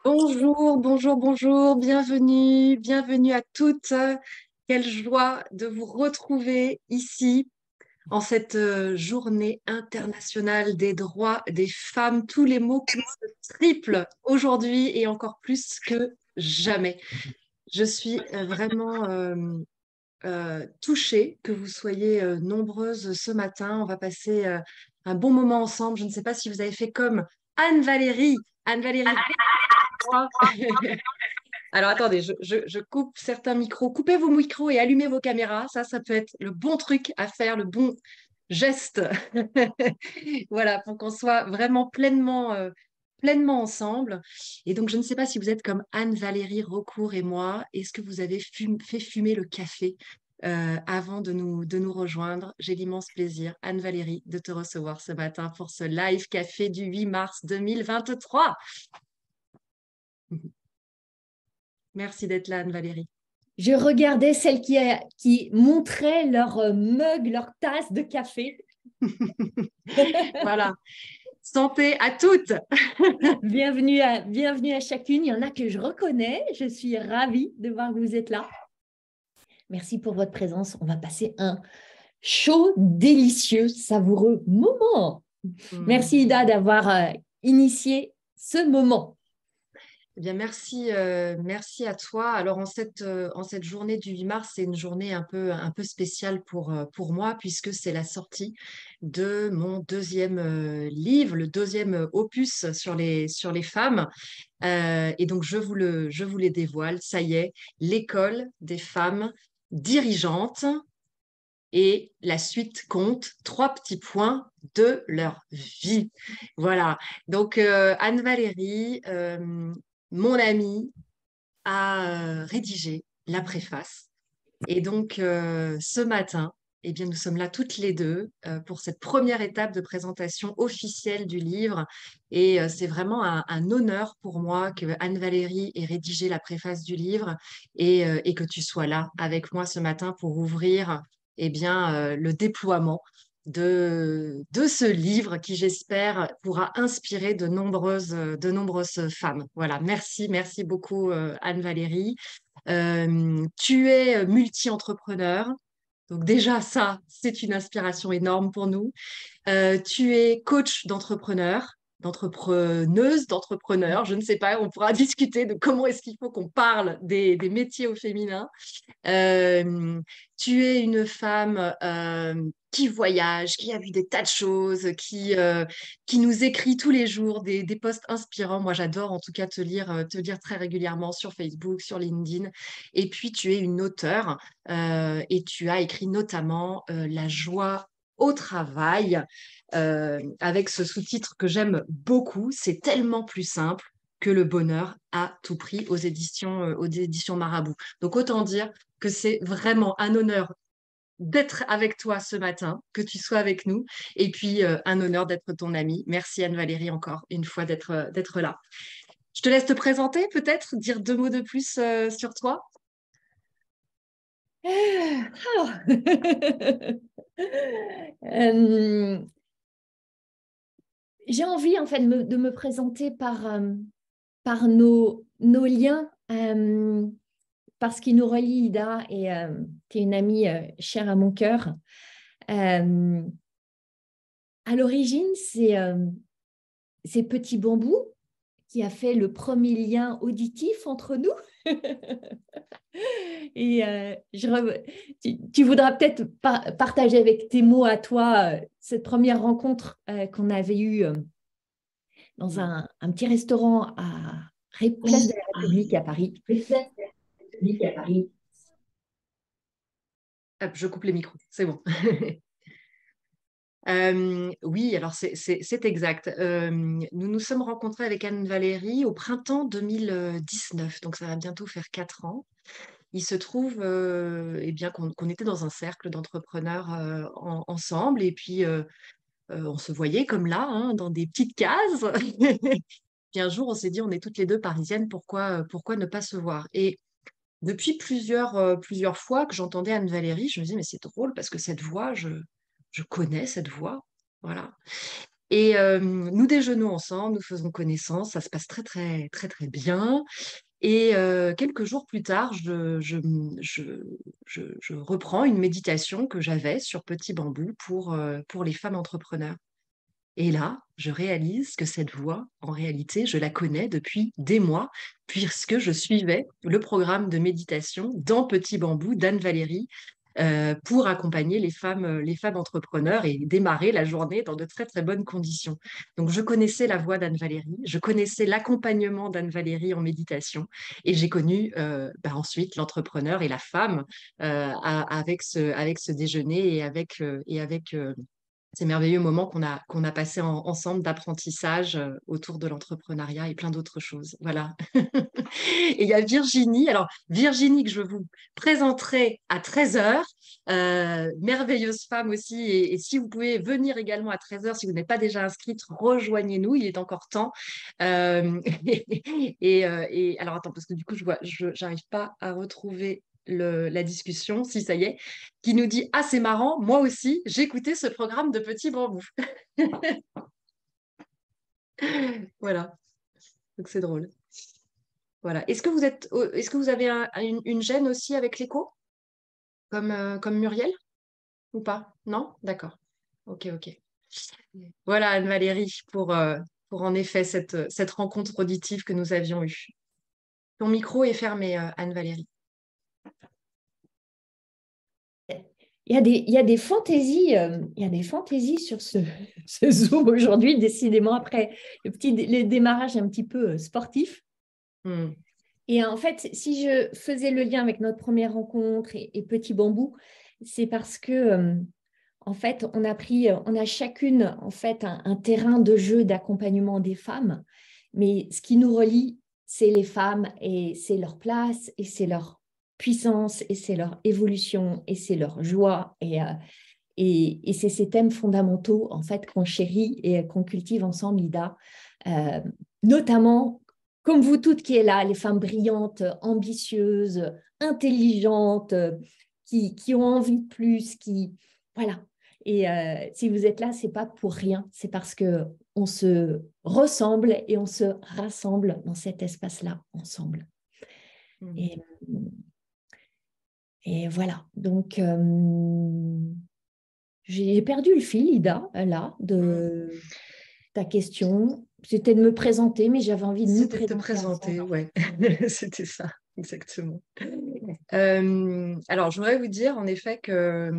Bonjour, bonjour, bonjour, bienvenue à toutes. Quelle joie de vous retrouver ici en cette journée internationale des droits des femmes. Tous les mots qui se triplent aujourd'hui et encore plus que jamais. Je suis vraiment touchée que vous soyez nombreuses ce matin. On va passer un bon moment ensemble. Je ne sais pas si vous avez fait comme Anne-Valérie. Anne-Valérie, moi. Alors attendez, je coupe certains micros. Coupez vos micros et allumez vos caméras. Ça peut être le bon truc à faire, le bon geste. Voilà, pour qu'on soit vraiment pleinement ensemble. Et donc, je ne sais pas si vous êtes comme Anne-Valérie Recourt et moi. Est-ce que vous avez fait fumer le café avant de nous rejoindre? J'ai l'immense plaisir, Anne-Valérie, de te recevoir ce matin pour ce live café du 8 mars 2023. Merci d'être là, Anne-Valérie. Je regardais celles qui montraient leur mug, leur tasse de café. Voilà. Santé à toutes. Bienvenue à chacune. Il y en a que je reconnais. Je suis ravie de voir que vous êtes là. Merci pour votre présence. On va passer un chaud, délicieux, savoureux moment. Merci Ida d'avoir initié ce moment. Eh bien, merci à toi. Alors, en cette journée du 8 mars, c'est une journée un peu spéciale pour moi, puisque c'est la sortie de mon deuxième livre, le deuxième opus sur les femmes. Et donc, je vous les dévoile. Ça y est, l'école des femmes dirigeantes. Et la suite compte 3 petits points de leur vie. Voilà. Donc, Anne-Valérie, mon amie, a rédigé la préface. Et donc, ce matin, eh bien, nous sommes là toutes les deux pour cette première étape de présentation officielle du livre. Et c'est vraiment un honneur pour moi que Anne-Valérie ait rédigé la préface du livre et que tu sois là avec moi ce matin pour ouvrir eh bien, le déploiement de ce livre qui, j'espère, pourra inspirer de nombreuses femmes. Voilà, merci beaucoup, Anne-Valérie. Tu es multi-entrepreneur. Donc déjà, ça, c'est une inspiration énorme pour nous. Tu es coach d'entrepreneur, d'entrepreneuse, d'entrepreneur. Je ne sais pas, on pourra discuter de comment est-ce qu'il faut qu'on parle des métiers au féminin. Euh, Tu es une femme qui voyage, qui a vu des tas de choses, qui nous écrit tous les jours des posts inspirants. Moi, j'adore en tout cas te lire très régulièrement sur Facebook, sur LinkedIn. Et puis, tu es une auteure et tu as écrit notamment La joie au travail avec ce sous-titre que j'aime beaucoup. C'est tellement plus simple que le bonheur à tout prix aux éditions Marabout. Donc, autant dire que c'est vraiment un honneur d'être avec toi ce matin, que tu sois avec nous, et puis un honneur d'être ton amie. Merci Anne-Valérie encore une fois d'être là. Je te laisse te présenter peut-être, dire 2 mots de plus sur toi. Ah. Euh, j'ai envie en fait de me présenter par nos liens, parce qu'ils nous relient, Ida, et tu es une amie chère à mon cœur. Euh, à l'origine, c'est Petit Bambou qui a fait le premier lien auditif entre nous. Et tu voudras peut-être partager avec tes mots à toi cette première rencontre qu'on avait eue dans un petit restaurant à Place de la République à Paris. Hop, je coupe les micros, c'est bon. Oui, alors c'est exact. Nous nous sommes rencontrés avec Anne-Valérie au printemps 2019, donc ça va bientôt faire 4 ans. Il se trouve eh bien, qu'on était dans un cercle d'entrepreneurs ensemble et puis on se voyait comme là, hein, dans des petites cases. Puis un jour, on s'est dit, on est toutes les deux parisiennes, pourquoi ne pas se voir? Et depuis plusieurs fois que j'entendais Anne-Valérie, je me disais, mais c'est drôle parce que cette voix, je connais cette voix. Voilà. Et nous déjeunons ensemble, nous faisons connaissance, ça se passe très, très, très, très bien. Et quelques jours plus tard, je reprends une méditation que j'avais sur Petit Bambou pour les femmes entrepreneurs. Et là, je réalise que cette voix, en réalité, je la connais depuis des mois, puisque je suivais le programme de méditation dans Petit Bambou d'Anne Valérie pour accompagner les femmes entrepreneurs et démarrer la journée dans de très, très bonnes conditions. Donc, je connaissais la voix d'Anne Valérie, je connaissais l'accompagnement d'Anne Valérie en méditation, et j'ai connu ensuite l'entrepreneur et la femme avec ce déjeuner et avec ces merveilleux moments qu'on a passés ensemble d'apprentissage autour de l'entrepreneuriat et plein d'autres choses. Voilà. Et il y a Virginie. Alors, Virginie, que je vous présenterai à 13h, merveilleuse femme aussi. Et si vous pouvez venir également à 13h, si vous n'êtes pas déjà inscrite, rejoignez-nous, il est encore temps. Et alors, attends, parce que du coup, je n'arrive pas à retrouver la discussion, si ça y est, qui nous dit: Ah, c'est marrant, moi aussi, j'écoutais ce programme de Petit Bambou. Voilà, donc c'est drôle. Voilà. Est-ce que vous avez une gêne aussi avec l'écho, comme Muriel, ou pas? Non? D'accord. Ok, ok. Voilà, Anne-Valérie, pour en effet cette rencontre auditive que nous avions eue. Ton micro est fermé, Anne-Valérie. Il y a des fantaisies, il y a des fantaisies sur ce Zoom aujourd'hui, décidément, après les démarrages un petit peu sportifs. Hmm. Et en fait, si je faisais le lien avec notre première rencontre et Petit Bambou, c'est parce que, en fait, on a chacune, en fait, un terrain de jeu d'accompagnement des femmes. Mais ce qui nous relie, c'est les femmes et c'est leur place et c'est leur puissance et c'est leur évolution et c'est leur joie et c'est ces thèmes fondamentaux en fait qu'on chérit et qu'on cultive ensemble, Ida, notamment comme vous toutes qui est là, les femmes brillantes, ambitieuses, intelligentes, qui ont envie de plus, qui voilà. Et si vous êtes là, c'est pas pour rien, c'est parce que on se ressemble et on se rassemble dans cet espace-là ensemble. Hmm. Et, et voilà. Donc j'ai perdu le fil, Ida, là, de ta question. C'était de me présenter, mais j'avais envie de nous C'était de te présenter présenter, ensemble. ouais. C'était ça, exactement. Alors, je voudrais vous dire en effet que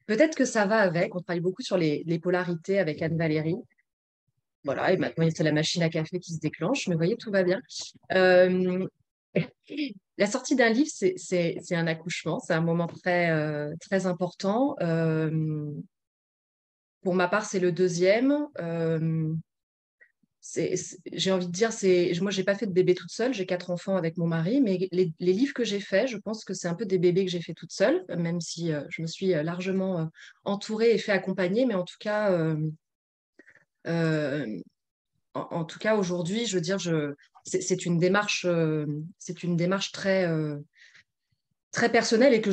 peut-être que ça va avec. On travaille beaucoup sur les polarités avec Anne-Valérie. Voilà, et maintenant, c'est la machine à café qui se déclenche, mais vous voyez, tout va bien. Euh, la sortie d'un livre, c'est un accouchement, c'est un moment très, très important. Pour ma part, c'est le deuxième. J'ai envie de dire, moi, j'ai pas fait de bébé toute seule, j'ai 4 enfants avec mon mari, mais les livres que j'ai faits, je pense que c'est un peu des bébés que j'ai fait toute seule, même si je me suis largement entourée et fait accompagner, mais euh, en tout cas, aujourd'hui, je veux dire, c'est une démarche très, très personnelle et que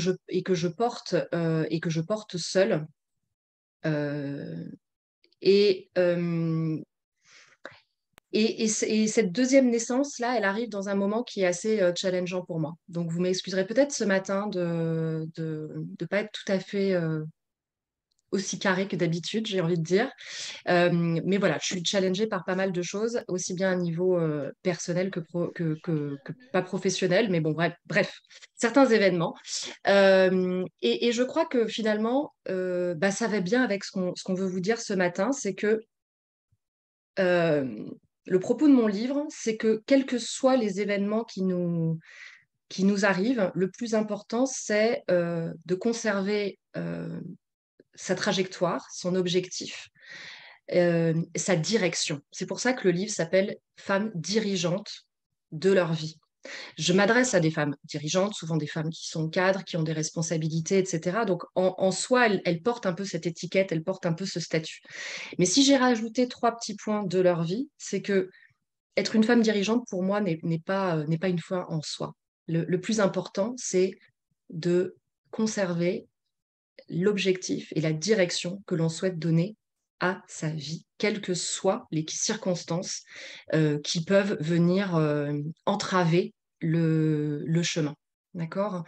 je porte seule. Euh, et, euh, et cette deuxième naissance-là, elle arrive dans un moment qui est assez challengeant pour moi. Donc, vous m'excuserez peut-être ce matin de pas être tout à fait aussi carré que d'habitude, j'ai envie de dire. Mais voilà, je suis challengée par pas mal de choses, aussi bien à niveau personnel que pas professionnel. Mais bon, bref, certains événements. Et je crois que finalement, ça va bien avec ce qu'on veut vous dire ce matin, c'est que euh, le propos de mon livre, c'est que quels que soient les événements qui nous arrivent, le plus important, c'est de conserver sa trajectoire, son objectif, sa direction. C'est pour ça que le livre s'appelle Femmes dirigeantes de leur vie. Je m'adresse à des femmes dirigeantes, souvent des femmes qui sont cadres, qui ont des responsabilités, etc. Donc en soi, elles portent un peu cette étiquette, elles portent un peu ce statut. Mais si j'ai rajouté 3 petits points de leur vie, c'est que être une femme dirigeante, pour moi, n'est pas une fin en soi. Le plus important, c'est de conserver l'objectif et la direction que l'on souhaite donner à sa vie, quelles que soient les circonstances qui peuvent venir entraver le chemin. D'accord.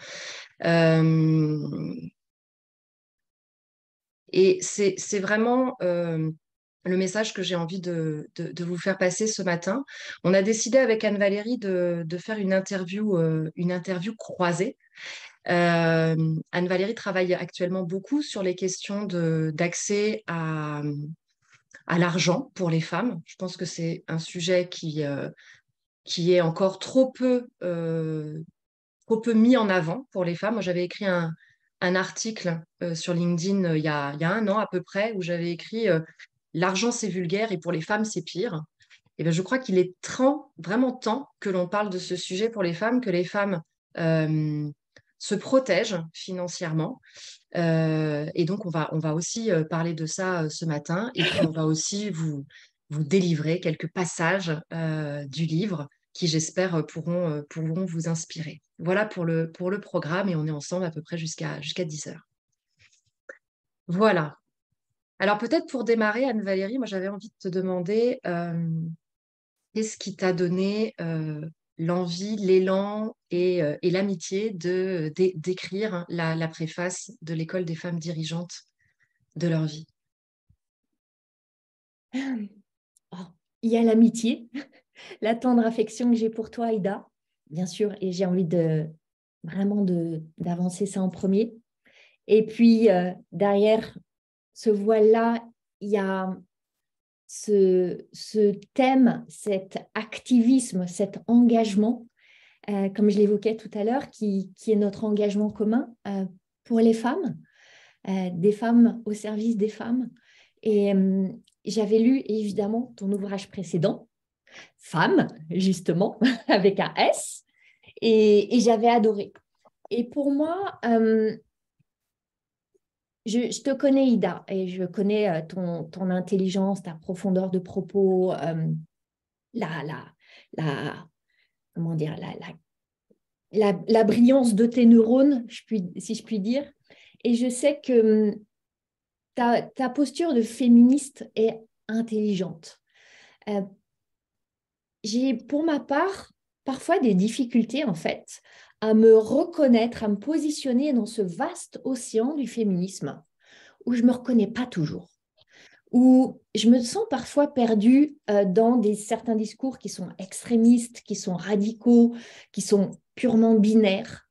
Et c'est vraiment le message que j'ai envie de vous faire passer ce matin. On a décidé avec Anne-Valérie de faire une interview croisée. Anne-Valérie travaille actuellement beaucoup sur les questions d'accès à l'argent pour les femmes. Je pense que c'est un sujet qui est encore trop peu mis en avant pour les femmes. Moi, j'avais écrit un article sur LinkedIn il y a un an à peu près où j'avais écrit L'argent, c'est vulgaire et pour les femmes, c'est pire. Et bien, je crois qu'il est vraiment temps que l'on parle de ce sujet pour les femmes, que les femmes euh, se protègent financièrement. Et donc, on va aussi parler de ça ce matin. Et puis, on va aussi vous délivrer quelques passages du livre qui, j'espère, pourront vous inspirer. Voilà pour le programme et on est ensemble à peu près jusqu'à 10 heures. Voilà. Alors, peut-être pour démarrer, Anne-Valérie, moi, j'avais envie de te demander qu'est-ce qui t'a donné l'envie, l'élan et l'amitié d'écrire la préface de l'école des femmes dirigeantes de leur vie? Oh, il y a l'amitié, la tendre affection que j'ai pour toi, Ida, bien sûr, et j'ai envie d'avancer ça en premier. Et puis, derrière ce voile-là, il y a ce thème, cet activisme, cet engagement, comme je l'évoquais tout à l'heure, qui est notre engagement commun pour les femmes, des femmes au service des femmes. Et j'avais lu évidemment ton ouvrage précédent, Femme, justement, avec un S, et j'avais adoré. Et pour moi, je te connais, Ida, et je connais ton intelligence, ta profondeur de propos, la, la, la, comment dire, la brillance de tes neurones, si je puis dire. Et je sais que ta posture de féministe est intelligente. Euh, j'ai, pour ma part, parfois des difficultés, en fait, à me reconnaître, à me positionner dans ce vaste océan du féminisme où je ne me reconnais pas toujours, où je me sens parfois perdue dans certains discours qui sont extrémistes, qui sont radicaux, qui sont purement binaires.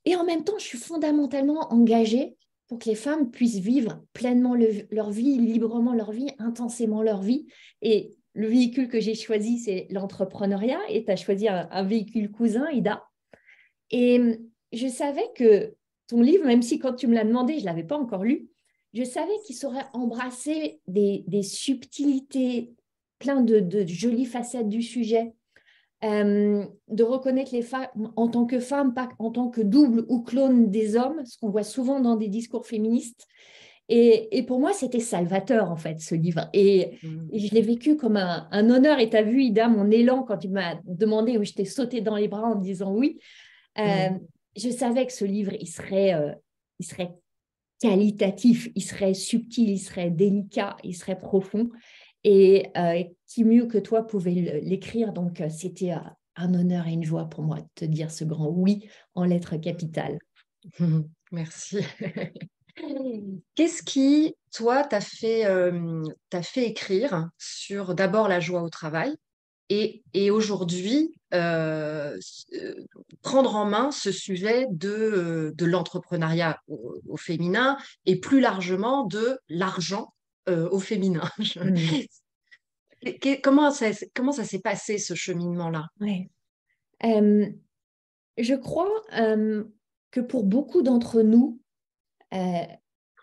Et en même temps, je suis fondamentalement engagée pour que les femmes puissent vivre pleinement leur vie, librement leur vie, intensément leur vie. Et le véhicule que j'ai choisi, c'est l'entrepreneuriat. Et tu as choisi un véhicule cousin, Ida. Et je savais que ton livre, même si quand tu me l'as demandé, je ne l'avais pas encore lu, je savais qu'il saurait embrasser des subtilités, plein de jolies facettes du sujet, de reconnaître les femmes en tant que femmes, pas en tant que double ou clone des hommes, ce qu'on voit souvent dans des discours féministes. Et pour moi, c'était salvateur, en fait, ce livre. Et je l'ai vécu comme un honneur. Et tu as vu, Ida, mon élan quand tu m'as demandé, où je t'ai sauté dans les bras en disant oui. Je savais que ce livre, il serait qualitatif, il serait subtil, il serait délicat, il serait profond. Et qui mieux que toi pouvait l'écrire. Donc, c'était un honneur et une joie pour moi de te dire ce grand oui en lettres capitales. Merci. Qu'est-ce qui, toi, t'a fait écrire sur d'abord la joie au travail et aujourd'hui prendre en main ce sujet de l'entrepreneuriat au féminin et plus largement de l'argent au féminin? Comment ça s'est passé ce cheminement-là? Ouais. Je crois que pour beaucoup d'entre nous,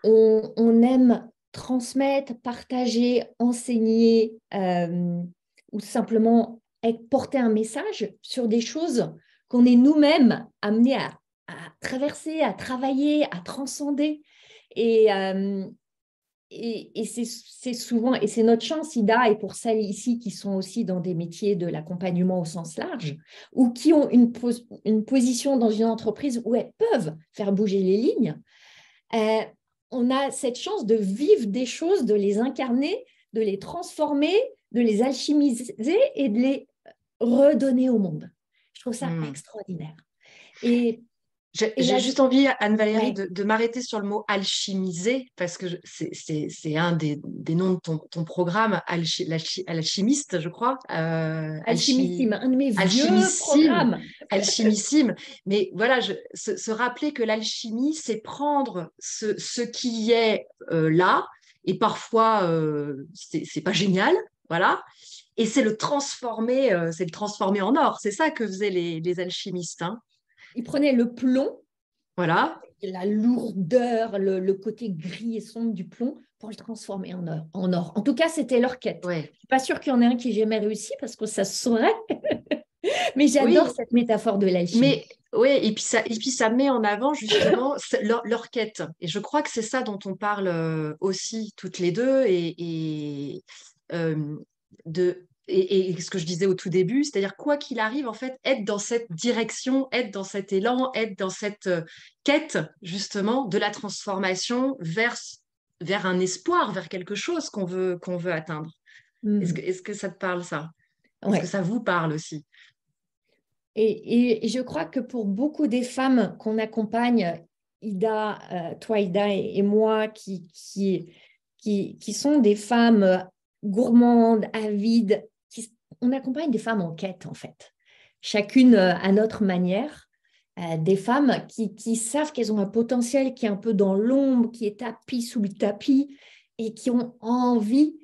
on aime transmettre, partager, enseigner ou simplement porter un message sur des choses qu'on est nous-mêmes amenés à traverser, à travailler, à transcender. Et c'est souvent, et c'est notre chance, Ida, et pour celles ici qui sont aussi dans des métiers de l'accompagnement au sens large, ou qui ont une position dans une entreprise où elles peuvent faire bouger les lignes, on a cette chance de vivre des choses, de les incarner, de les transformer, de les alchimiser et de les redonner au monde. Je trouve ça extraordinaire. Et j'ai juste envie, Anne-Valérie, ouais. de m'arrêter sur le mot alchimiser, parce que c'est un des noms de ton programme, alchimiste, je crois. Alchimissime, un de mes vieux Alchimissime, programmes. alchimissime. Mais voilà, se rappeler que l'alchimie, c'est prendre ce qui est là, et parfois, c'est pas génial, voilà. Et c'est le transformer en or. C'est ça que faisaient les alchimistes, hein. Ils prenaient le plomb, Voilà. la lourdeur, le côté gris et sombre du plomb pour le transformer en or. En tout cas, c'était leur quête. Ouais. Je ne suis pas sûre qu'il y en ait un qui ait jamais réussi parce que ça se saurait. Mais j'adore Oui, cette métaphore de l'alchimie. mais ouais, et puis ça met en avant justement leur quête. Et je crois que c'est ça dont on parle aussi toutes les deux euh, et ce que je disais au tout début, c'est-à-dire quoi qu'il arrive, en fait, être dans cette direction, être dans cet élan, être dans cette quête justement de la transformation vers un espoir, vers quelque chose qu'on veut atteindre. Est-ce que ça te parle, ça? Est-ce que Ouais. ça vous parle aussi? Et je crois que pour beaucoup des femmes qu'on accompagne, Ida, toi, Ida, et moi, qui sont des femmes gourmandes, avides, on accompagne des femmes en quête, en fait. Chacune à notre manière. Des femmes qui savent qu'elles ont un potentiel qui est un peu dans l'ombre, qui est tapis sous le tapis, et qui ont envie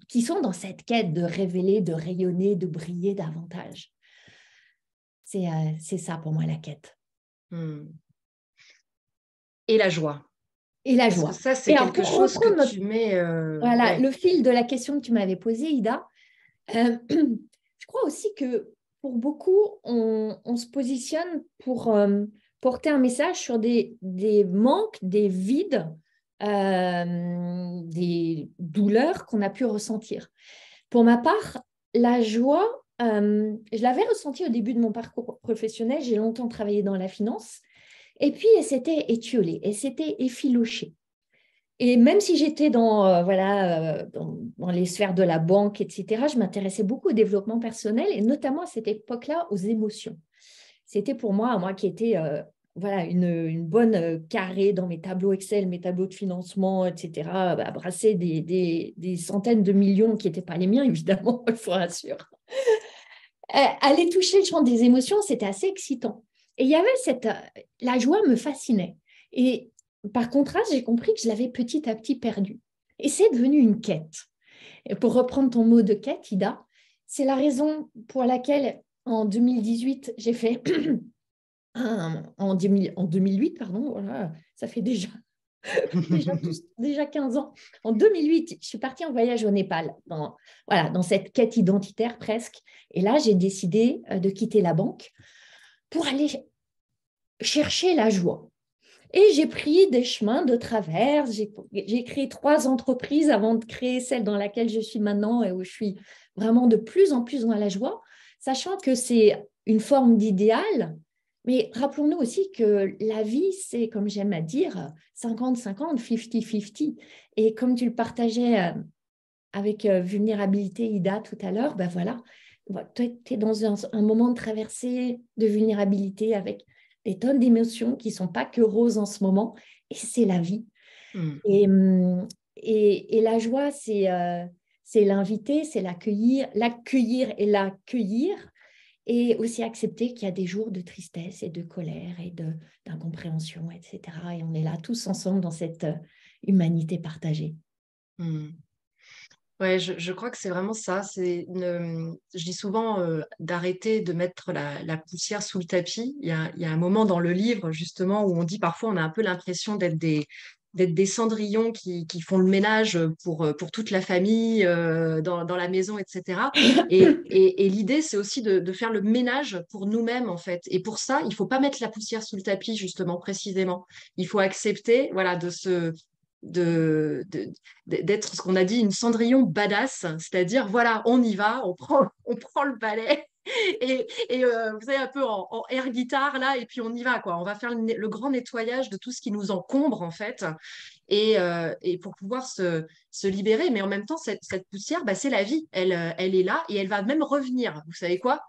qui sont dans cette quête de révéler, de rayonner, de briller davantage. C'est ça pour moi la quête. Et la joie. Et la Parce que joie. ça, c'est Et alors, quelque pour chose que reprendre tu mets. voilà, Ouais. le fil de la question que tu m'avais posée, Ida, je crois aussi que pour beaucoup, on se positionne pour porter un message sur des manques, des vides, des douleurs qu'on a pu ressentir. Pour ma part, la joie, je l'avais ressentie au début de mon parcours professionnel. J'ai longtemps travaillé dans la finance. Et puis, elle s'était étiolée, elle s'était effilochée. Et même si j'étais dans les sphères de la banque, etc., je m'intéressais beaucoup au développement personnel et notamment à cette époque-là aux émotions. C'était pour moi qui étais une bonne carrée dans mes tableaux Excel, mes tableaux de financement, etc., brasser des centaines de millions qui n'étaient pas les miens, évidemment, il faut rassurer. Aller toucher le champ des émotions, c'était assez excitant. Et il y avait la joie me fascinait. Et par contraste, j'ai compris que je l'avais petit à petit perdue. Et c'est devenu une quête. Et pour reprendre ton mot de quête, Ida, c'est la raison pour laquelle en 2018, j'ai fait en 2008, pardon, voilà, ça fait déjà 15 ans. En 2008, je suis partie en voyage au Népal, dans cette quête identitaire presque. Et là, j'ai décidé de quitter la banque pour aller chercher la joie. Et j'ai pris des chemins de travers. J'ai créé 3 entreprises avant de créer celle dans laquelle je suis maintenant et où je suis vraiment de plus en plus dans la joie, sachant que c'est une forme d'idéal. Mais rappelons-nous aussi que la vie, c'est, comme j'aime à dire, 50-50, 50-50. Et comme tu le partageais avec vulnérabilité, Ida, tout à l'heure, ben voilà, tu es dans un moment de traversée de vulnérabilité avec des tonnes d'émotions qui ne sont pas que roses en ce moment, et c'est la vie. Et la joie, c'est l'inviter, c'est l'accueillir et l'accueillir, et aussi accepter qu'il y a des jours de tristesse et de colère et d'incompréhension, etc. Et on est là tous ensemble dans cette humanité partagée. Ouais, je crois que c'est vraiment ça. Je dis souvent d'arrêter de mettre la poussière sous le tapis. Il y a un moment dans le livre, justement, où on dit parfois on a un peu l'impression d'être des cendrillons qui font le ménage pour toute la famille, dans la maison, etc. Et l'idée, c'est aussi de faire le ménage pour nous-mêmes, en fait. Et pour ça, il faut pas mettre la poussière sous le tapis, justement, précisément. Il faut accepter, voilà, d'être ce qu'on a dit une cendrillon badass, c'est-à-dire voilà, on y va, on prend le balai Vous savez, un peu en air guitare, là, et puis on y va, quoi. On va faire le grand nettoyage de tout ce qui nous encombre, en fait, et pour pouvoir se libérer. Mais en même temps, cette poussière, bah, c'est la vie. Elle est là et elle va même revenir. Vous savez quoi?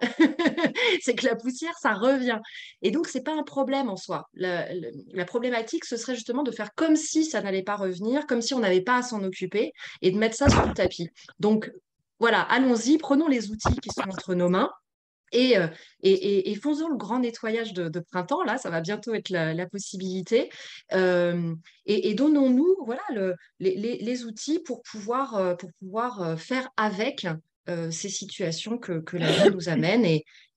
C'est que la poussière, ça revient. Et donc, c'est pas un problème en soi. La problématique, ce serait justement de faire comme si ça n'allait pas revenir, comme si on n'avait pas à s'en occuper et de mettre ça sous le tapis. Donc, voilà, allons-y, prenons les outils qui sont entre nos mains et faisons le grand nettoyage de printemps. Là, ça va bientôt être la possibilité. Et donnons-nous voilà, les outils pour pouvoir faire avec ces situations que la vie nous amène.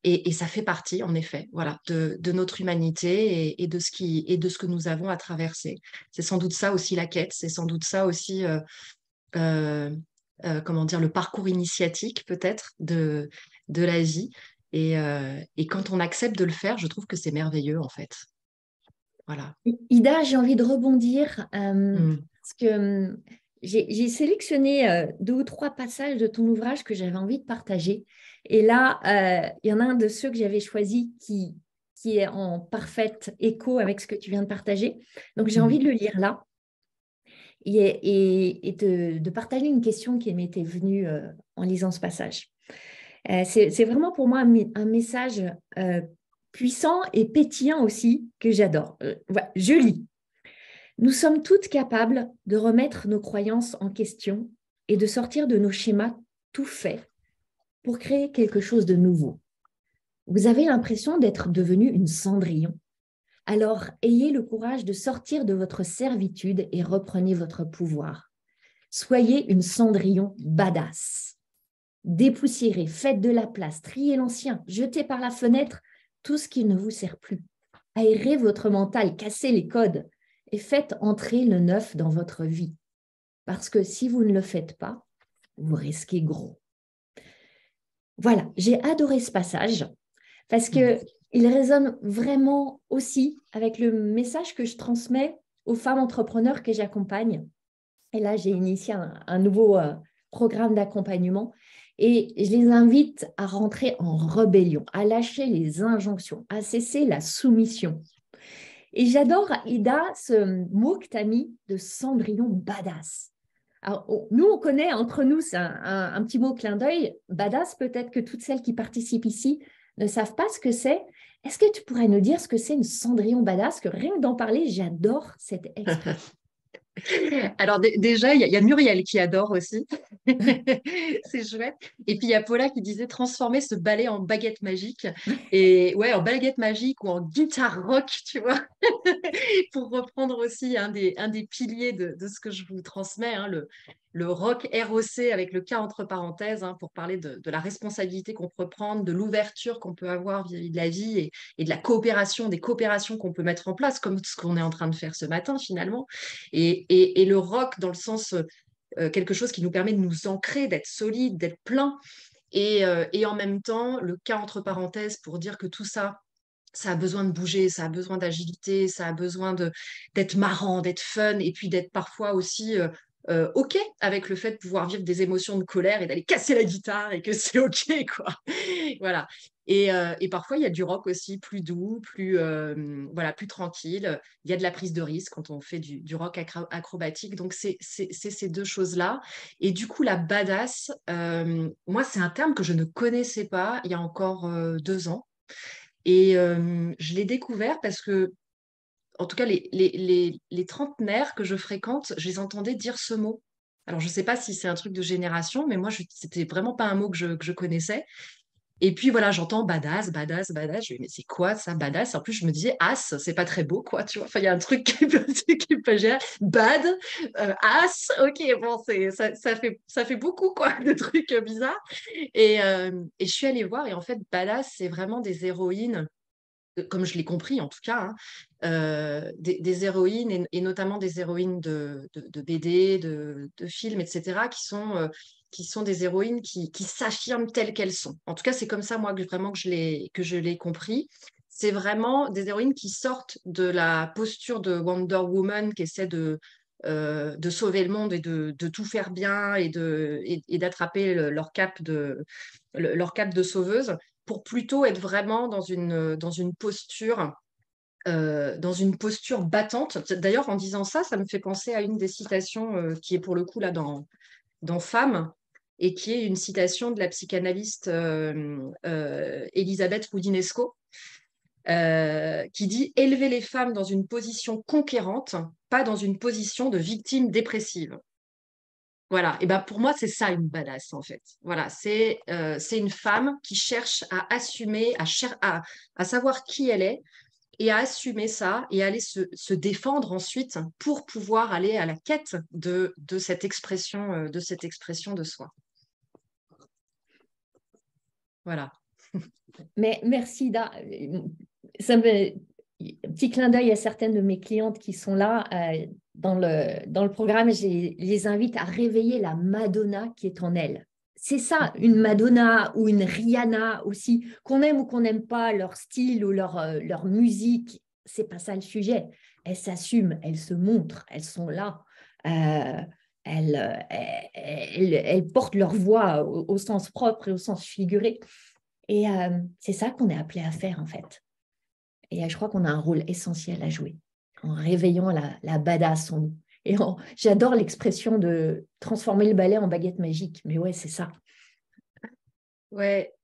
Et ça fait partie, en effet, voilà, de notre humanité et de ce que nous avons à traverser. C'est sans doute ça aussi la quête, c'est sans doute ça aussi, euh, comment dire, le parcours initiatique peut-être de la vie. Et quand on accepte de le faire, je trouve que c'est merveilleux en fait. Voilà. Ida, j'ai envie de rebondir Mm. parce que j'ai sélectionné 2 ou 3 passages de ton ouvrage que j'avais envie de partager. Et là, il y en a un de ceux que j'avais choisi qui est en parfaite écho avec ce que tu viens de partager. Donc, j'ai envie Mm. de le lire là et de partager une question qui m'était venue en lisant ce passage. C'est vraiment pour moi un message puissant et pétillant aussi que j'adore. Voilà, je lis. Nous sommes toutes capables de remettre nos croyances en question et de sortir de nos schémas tout faits pour créer quelque chose de nouveau. Vous avez l'impression d'être devenu une Cendrillon. Alors ayez le courage de sortir de votre servitude et reprenez votre pouvoir. Soyez une Cendrillon badass. Dépoussiérez, faites de la place, triez l'ancien, jetez par la fenêtre tout ce qui ne vous sert plus. Aérez votre mental, cassez les codes et faites entrer le neuf dans votre vie. Parce que si vous ne le faites pas, vous risquez gros. Voilà, j'ai adoré ce passage parce qu'il résonne vraiment aussi avec le message que je transmets aux femmes entrepreneurs que j'accompagne. Et là, j'ai initié un nouveau programme d'accompagnement et je les invite à rentrer en rébellion, à lâcher les injonctions, à cesser la soumission. Et j'adore, Ida, ce mot que tu as mis de Cendrillon badass. Alors, nous, on connaît entre nous, c'est un petit mot clin d'œil. Badass, peut-être que toutes celles qui participent ici ne savent pas ce que c'est. Est-ce que tu pourrais nous dire ce que c'est une Cendrillon badass? Que rien que d'en parler, j'adore cette expression. Alors déjà, il y a Muriel qui adore aussi. C'est chouette. Et puis il y a Paula qui disait transformer ce balai en baguette magique. Et ouais, en baguette magique ou en guitare rock, tu vois. Pour reprendre aussi un des piliers de ce que je vous transmets, hein, le rock ROC avec le K entre parenthèses, hein, pour parler de la responsabilité qu'on peut prendre, de l'ouverture qu'on peut avoir vis-à-vis de la vie et de la coopération, des coopérations qu'on peut mettre en place, comme ce qu'on est en train de faire ce matin finalement. Et le rock dans le sens quelque chose qui nous permet de nous ancrer, d'être solide, d'être plein. Et en même temps, le K entre parenthèses pour dire que tout ça, ça a besoin de bouger, ça a besoin d'agilité, ça a besoin d'être marrant, d'être fun, et puis d'être parfois aussi OK avec le fait de pouvoir vivre des émotions de colère et d'aller casser la guitare et que c'est OK, quoi. Voilà. Et parfois, il y a du rock aussi plus doux, voilà, plus tranquille. Il y a de la prise de risque quand on fait du rock acrobatique. Donc, c'est ces deux choses-là. Et du coup, la badass, moi, c'est un terme que je ne connaissais pas il y a encore 2 ans. Et je l'ai découvert parce que, en tout cas, les trentenaires que je fréquente, je les entendais dire ce mot. Alors, je ne sais pas si c'est un truc de génération, mais moi, c'était vraiment pas un mot que je connaissais. Et puis voilà, j'entends badass, badass, badass. Je me dis, mais c'est quoi ça, badass? En plus, je me disais, as, c'est pas très beau, quoi, tu vois. Enfin, il y a un truc qui peut gérer. Bad, as, ok, bon, ça fait beaucoup, quoi, de trucs bizarres. Et je suis allée voir, et en fait, badass, c'est vraiment des héroïnes comme je l'ai compris en tout cas, hein, des héroïnes et notamment des héroïnes de BD, de films, etc., qui sont des héroïnes qui s'affirment telles qu'elles sont. En tout cas, c'est comme ça, moi, vraiment que je l'ai compris. C'est vraiment des héroïnes qui sortent de la posture de Wonder Woman qui essaie de sauver le monde et de tout faire bien et d'attraper leur cape de sauveuse pour plutôt être vraiment dans une posture battante. D'ailleurs, en disant ça, ça me fait penser à une des citations qui est pour le coup là dans Femmes, et qui est une citation de la psychanalyste Elisabeth Roudinesco, qui dit « Élever les femmes dans une position conquérante, pas dans une position de victime dépressive ». Voilà, et ben pour moi, c'est ça une badass en fait. Voilà, c'est une femme qui cherche à assumer, à savoir qui elle est et à assumer ça et à aller se défendre ensuite pour pouvoir aller à la quête de cette expression de soi. Voilà. Mais merci, Ida. Ça me... Petit clin d'œil à certaines de mes clientes qui sont là dans le programme. Je les invite à réveiller la Madonna qui est en elles. C'est ça, une Madonna ou une Rihanna aussi, qu'on aime ou qu'on n'aime pas leur style ou leur musique, c'est pas ça le sujet. Elles s'assument, elles se montrent, elles sont là. Elles portent leur voix au sens propre et au sens figuré. Et c'est ça qu'on est appelé à faire en fait. Et je crois qu'on a un rôle essentiel à jouer en réveillant la badass en nous. Et j'adore l'expression de transformer le balai en baguette magique. Mais ouais, c'est ça. Ouais.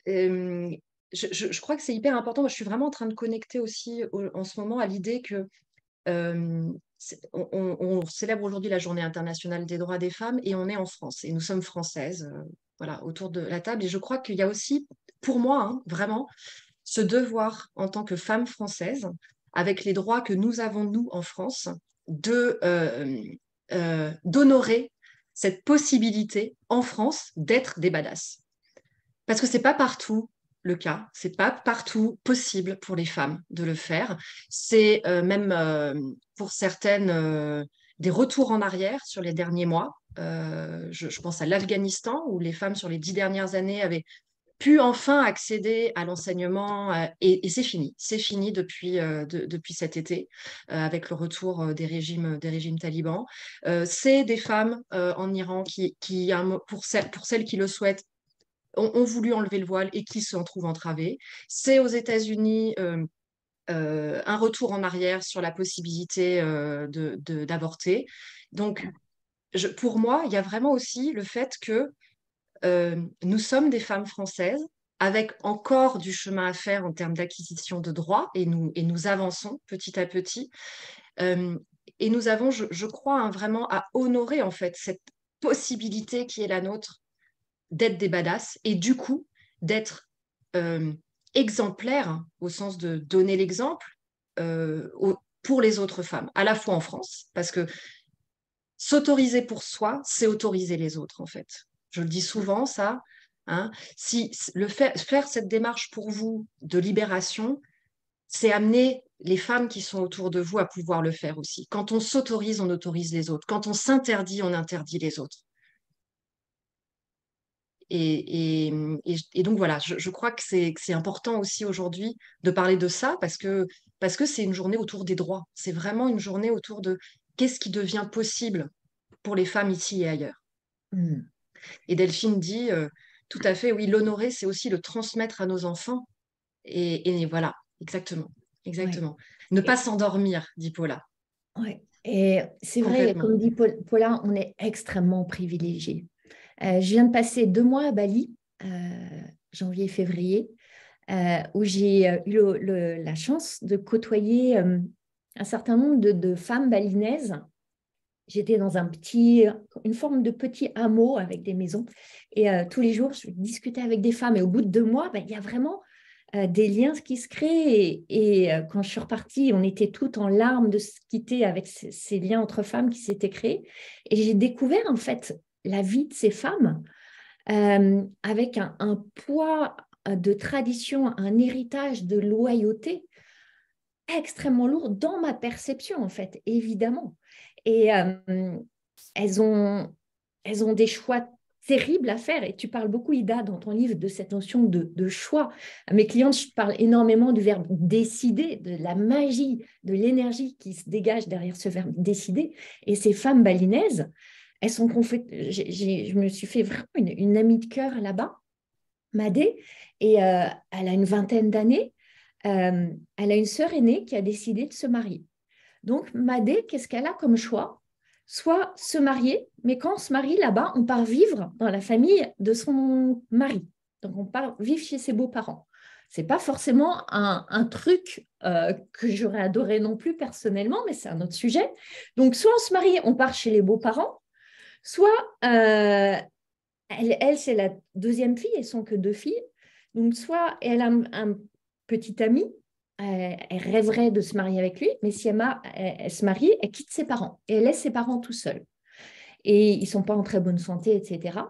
Je crois que c'est hyper important. Moi, je suis vraiment en train de connecter aussi en ce moment à l'idée que on célèbre aujourd'hui la Journée internationale des droits des femmes et on est en France et nous sommes françaises, voilà, autour de la table. Et je crois qu'il y a aussi, pour moi, hein, vraiment, ce devoir en tant que femme française, avec les droits que nous avons, nous, en France, d'honorer cette possibilité en France d'être des badass. Parce que c'est pas partout le cas, c'est pas partout possible pour les femmes de le faire. C'est même pour certaines des retours en arrière sur les derniers mois. Je pense à l'Afghanistan où les femmes sur les 10 dernières années avaient pu enfin accéder à l'enseignement et c'est fini depuis cet été avec le retour des régimes talibans. C'est des femmes en Iran qui pour celles qui le souhaitent, ont voulu enlever le voile et qui s'en trouvent entravées. C'est aux États-Unis un retour en arrière sur la possibilité d'avorter. Donc, pour moi, il y a vraiment aussi le fait que nous sommes des femmes françaises avec encore du chemin à faire en termes d'acquisition de droits et nous avançons petit à petit. Et nous avons, je crois, hein, vraiment à honorer en fait cette possibilité qui est la nôtre d'être des badass et du coup d'être exemplaires au sens de donner l'exemple pour les autres femmes, à la fois en France, parce que s'autoriser pour soi, c'est autoriser les autres en fait. Je le dis souvent, ça. Hein, si faire cette démarche pour vous de libération, c'est amener les femmes qui sont autour de vous à pouvoir le faire aussi. Quand on s'autorise, on autorise les autres. Quand on s'interdit, on interdit les autres. Et donc voilà, je crois que c'est important aussi aujourd'hui de parler de ça parce que c'est une journée autour des droits. C'est vraiment une journée autour de qu'est-ce qui devient possible pour les femmes ici et ailleurs. Et Delphine dit tout à fait, oui, l'honorer, c'est aussi le transmettre à nos enfants. Et voilà, exactement. Exactement. Ouais. Ne pas s'endormir, dit Paula. Ouais. Et c'est vrai, Complètement. comme dit Paula, on est extrêmement privilégiés. Je viens de passer 2 mois à Bali, janvier-février, où j'ai eu la chance de côtoyer un certain nombre de femmes balinaises. J'étais dans une forme de petit hameau avec des maisons. Et tous les jours, je discutais avec des femmes. Et au bout de 2 mois, il y a vraiment des liens qui se créent. Et quand je suis repartie, on était toutes en larmes de se quitter avec ces liens entre femmes qui s'étaient créés. Et j'ai découvert en fait la vie de ces femmes avec un poids de tradition, un héritage de loyauté extrêmement lourd dans ma perception, en fait, évidemment. Et elles ont des choix terribles à faire. Et tu parles beaucoup, Ida, dans ton livre, de cette notion de choix. À mes clientes, je parle énormément du verbe décider, de la magie, de l'énergie qui se dégage derrière ce verbe décider. Et ces femmes balinaises, elles sont je me suis fait vraiment une amie de cœur là-bas. Madé, et elle a une vingtaine d'années. Elle a une sœur aînée qui a décidé de se marier. Donc, Madé, qu'est-ce qu'elle a comme choix? Soit se marier, mais quand on se marie là-bas, on part vivre dans la famille de son mari. Donc, on part vivre chez ses beaux-parents. C'est pas forcément un truc que j'aurais adoré non plus personnellement, mais c'est un autre sujet. Donc, soit on se marie, on part chez les beaux-parents, soit elle, c'est la deuxième fille, elles sont que deux filles. Donc, soit elle a un petit ami, elle rêverait de se marier avec lui, mais si elle se marie, elle quitte ses parents et elle laisse ses parents tout seuls. Et ils ne sont pas en très bonne santé, etc.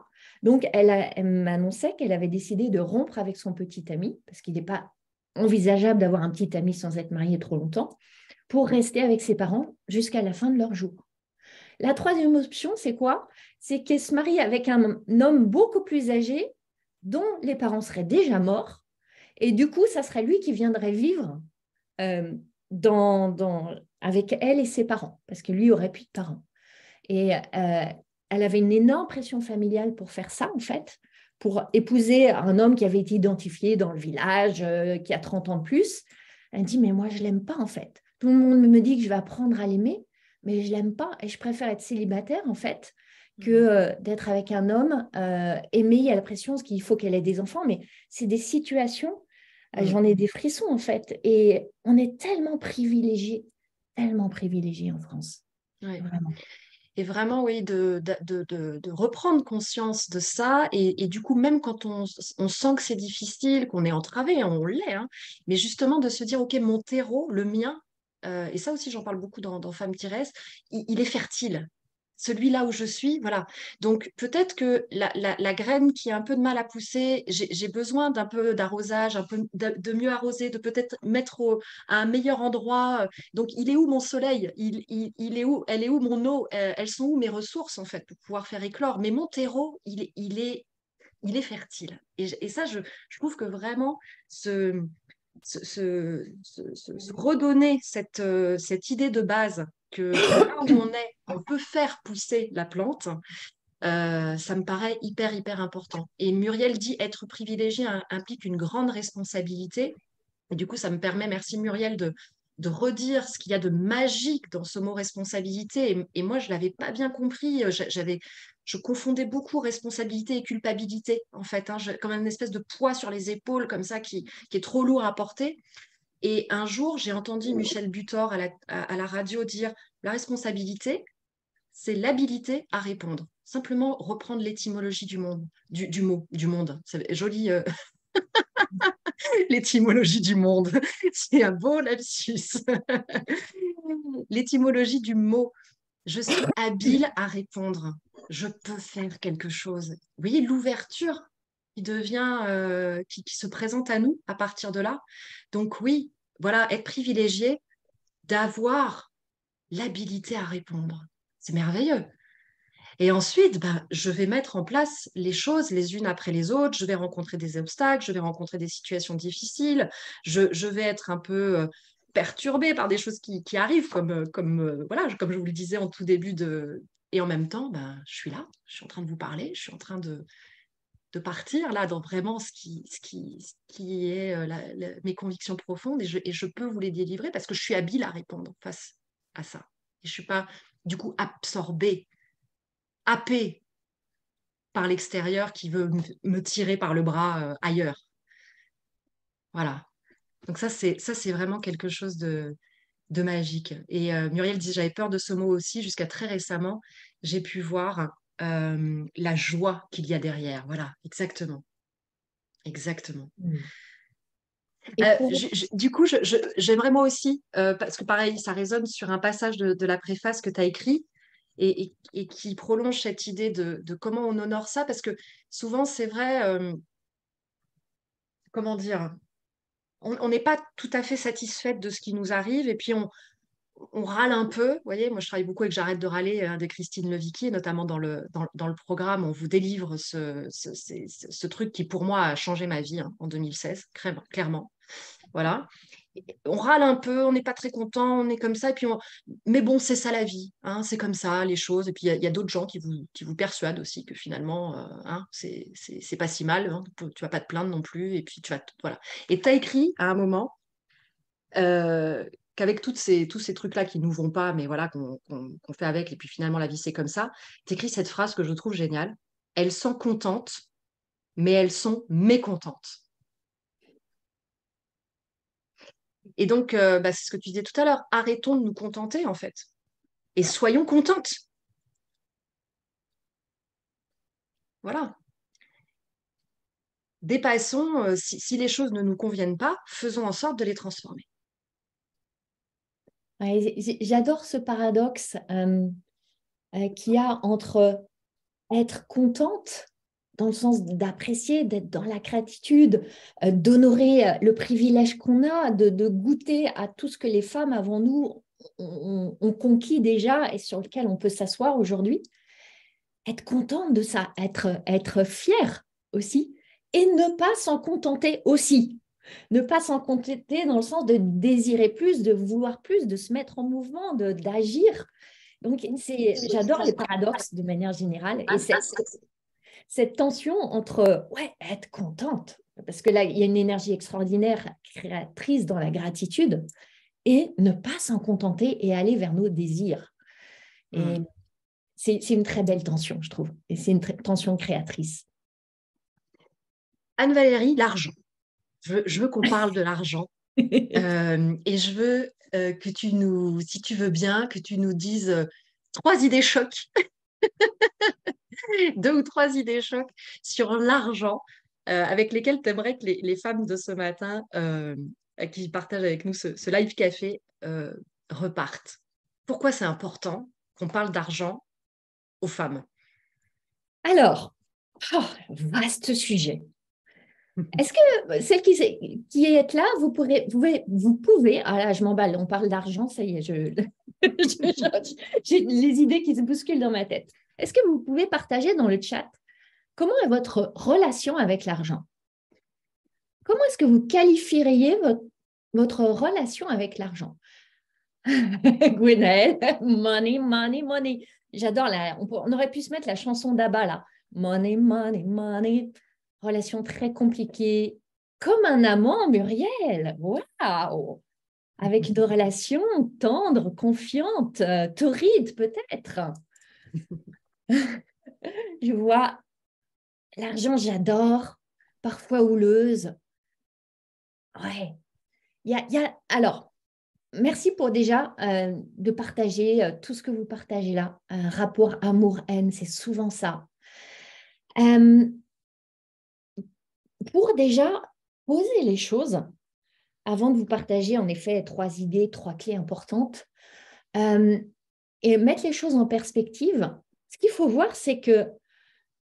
Donc, elle m'annonçait qu'elle avait décidé de rompre avec son petit ami, parce qu'il n'est pas envisageable d'avoir un petit ami sans être marié trop longtemps, pour rester avec ses parents jusqu'à la fin de leur jour. La troisième option, c'est quoi? C'est qu'elle se marie avec un homme beaucoup plus âgé, dont les parents seraient déjà morts, et du coup, ça serait lui qui viendrait vivre euh, avec elle et ses parents, parce que lui aurait plus de parents. Et elle avait une énorme pression familiale pour faire ça, en fait, pour épouser un homme qui avait été identifié dans le village, qui a 30 ans de plus. Elle dit, mais moi, je ne l'aime pas, en fait. Tout le monde me dit que je vais apprendre à l'aimer, mais je ne l'aime pas. Et je préfère être célibataire, en fait, que d'être avec un homme aimé. Il y a la pression, parce qu'il faut qu'elle ait des enfants, mais c'est des situations, j'en ai des frissons, en fait. Et on est tellement privilégiés en France. Ouais. Vraiment. Et vraiment, oui, de reprendre conscience de ça. Et du coup, même quand on sent que c'est difficile, qu'on est entravé, on l'est, hein, mais justement de se dire, OK, mon terreau, le mien, et ça aussi, j'en parle beaucoup dans Femmes qui restent, il est fertile. Celui-là où je suis, voilà. Donc peut-être que la graine qui a un peu de mal à pousser, j'ai besoin d'un peu d'arrosage, un peu de mieux arroser, de peut-être mettre à un meilleur endroit. Donc il est où mon soleil? Il est où? Elle est où mon eau? Elles sont où mes ressources en fait pour pouvoir faire éclore? Mais mon terreau, il est fertile. Et ça, je trouve que vraiment se redonner cette idée de base que là où on est, on peut faire pousser la plante, ça me paraît hyper, hyper important. Et Muriel dit être privilégié implique une grande responsabilité. Et du coup, ça me permet, merci Muriel, de redire ce qu'il y a de magique dans ce mot responsabilité. Et moi, je ne l'avais pas bien compris. Je confondais beaucoup responsabilité et culpabilité, en fait, hein, comme une espèce de poids sur les épaules, comme ça, qui est trop lourd à porter. Et un jour, j'ai entendu Michel Butor à la radio dire la responsabilité, c'est l'habilité à répondre. Simplement reprendre l'étymologie du monde, du mot, du monde. C'est joli, l'étymologie du monde. C'est un beau lapsus. L'étymologie du mot. Je suis habile à répondre. Je peux faire quelque chose. Vous voyez, l'ouverture qui devient, qui se présente à nous à partir de là. Donc oui, voilà, être privilégié d'avoir l'habilité à répondre. C'est merveilleux. Et ensuite, ben, je vais mettre en place les choses les unes après les autres. Je vais rencontrer des obstacles, je vais rencontrer des situations difficiles. Je vais être un peu perturbée par des choses qui arrivent, voilà, comme je vous le disais en tout début de. Et en même temps, ben, je suis là, je suis en train de vous parler, je suis en train de partir là dans vraiment ce qui est mes convictions profondes et je peux vous les délivrer parce que je suis habile à répondre face à ça. Et je ne suis pas du coup absorbée, happée par l'extérieur qui veut me tirer par le bras ailleurs. Voilà. Donc ça c'est vraiment quelque chose de magique. Et Muriel dit, j'avais peur de ce mot aussi, jusqu'à très récemment, j'ai pu voir la joie qu'il y a derrière. Voilà, exactement. Exactement. Et pour... Du coup, j'aimerais moi aussi, parce que pareil, ça résonne sur un passage de la préface que tu as écrit et qui prolonge cette idée de comment on honore ça, parce que souvent, c'est vrai, comment dire, on n'est pas tout à fait satisfaite de ce qui nous arrive et puis on râle un peu. Vous voyez, moi, je travaille beaucoup avec J'arrête de râler de Christine Levicki, notamment dans le programme, on vous délivre ce truc qui, pour moi, a changé ma vie en 2016, clairement. Voilà. on râle un peu, on n'est pas très content, on est comme ça, mais bon, c'est ça la vie, hein, c'est comme ça les choses. Et puis il y a d'autres gens qui vous persuadent aussi que finalement, hein, c'est pas si mal, hein, tu vas pas te plaindre non plus. Et puis voilà. Et tu as écrit à un moment euh, qu'avec tous ces trucs-là qui nous vont pas, mais voilà, qu'on fait avec, et puis finalement la vie c'est comme ça, tu écris cette phrase que je trouve géniale. Elles sont contentes, mais elles sont mécontentes. Et donc, c'est ce que tu disais tout à l'heure. Arrêtons de nous contenter, en fait. Et soyons contentes. Voilà. Dépassons, si les choses ne nous conviennent pas, faisons en sorte de les transformer. Ouais, j'adore ce paradoxe qu'il y a entre être contente, dans le sens d'apprécier, d'être dans la gratitude, d'honorer le privilège qu'on a, de goûter à tout ce que les femmes avant nous ont conquis déjà et sur lequel on peut s'asseoir aujourd'hui. Être contente de ça, être fière aussi, et ne pas s'en contenter aussi. Ne pas s'en contenter dans le sens de désirer plus, de vouloir plus, de se mettre en mouvement, d'agir. Donc, j'adore les paradoxes de manière générale et cette tension entre ouais, être contente, parce que là, il y a une énergie extraordinaire créatrice dans la gratitude, et ne pas s'en contenter et aller vers nos désirs. Et c'est une très belle tension, je trouve, et c'est une tension créatrice. Anne-Valérie, l'argent. Je veux qu'on parle de l'argent. Et je veux que si tu veux bien, que tu nous dises 3 idées chocs, 2 ou 3 idées chocs sur l'argent avec lesquelles tu aimerais que les femmes de ce matin qui partagent avec nous ce live café repartent. Pourquoi c'est important qu'on parle d'argent aux femmes? Alors, vaste sujet. Est-ce que celle qui est là, vous pouvez, ah là, je m'emballe, on parle d'argent, ça y est, j'ai les idées qui se bousculent dans ma tête. Est-ce que vous pouvez partager dans le chat comment est votre relation avec l'argent? Comment est-ce que vous qualifieriez votre relation avec l'argent? Gwenaëlle, money, money, money. J'adore, on aurait pu se mettre la chanson d'Abba là. Money, money, money. Relation très compliquée. Comme un amant, Muriel. Waouh! Avec une relation tendre, confiante, torride peut-être. Je vois l'argent, j'adore. Parfois houleuse. Ouais. Alors, merci pour déjà de partager tout ce que vous partagez là. Un rapport amour-haine, c'est souvent ça. Pour déjà poser les choses, avant de vous partager en effet 3 idées, 3 clés importantes, et mettre les choses en perspective, ce qu'il faut voir, c'est que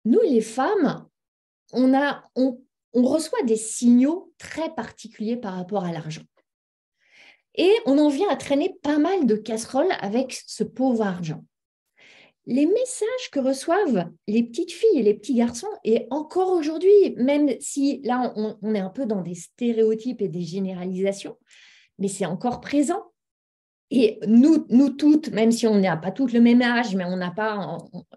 nous, les femmes, on reçoit des signaux très particuliers par rapport à l'argent. Et on en vient à traîner pas mal de casseroles avec ce pauvre argent. Les messages que reçoivent les petites filles et les petits garçons, et encore aujourd'hui, même si là, on est un peu dans des stéréotypes et des généralisations, mais c'est encore présent. Et nous toutes, même si on n'a pas toutes le même âge, mais il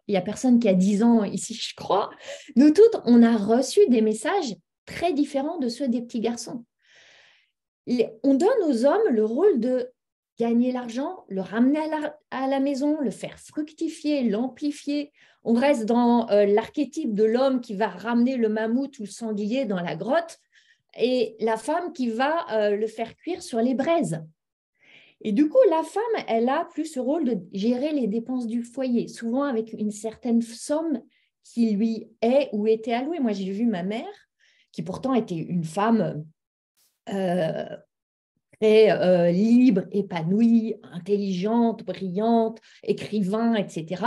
n'y a personne qui a 10 ans ici, je crois, nous toutes, on a reçu des messages très différents de ceux des petits garçons. On donne aux hommes le rôle de gagner l'argent, le ramener à la maison, le faire fructifier, l'amplifier. On reste dans l'archétype de l'homme qui va ramener le mammouth ou le sanglier dans la grotte et la femme qui va le faire cuire sur les braises. Et du coup, la femme, elle a plus ce rôle de gérer les dépenses du foyer, souvent avec une certaine somme qui lui est ou était allouée. Moi, j'ai vu ma mère, qui pourtant était une femme très libre, épanouie, intelligente, brillante, écrivain, etc.,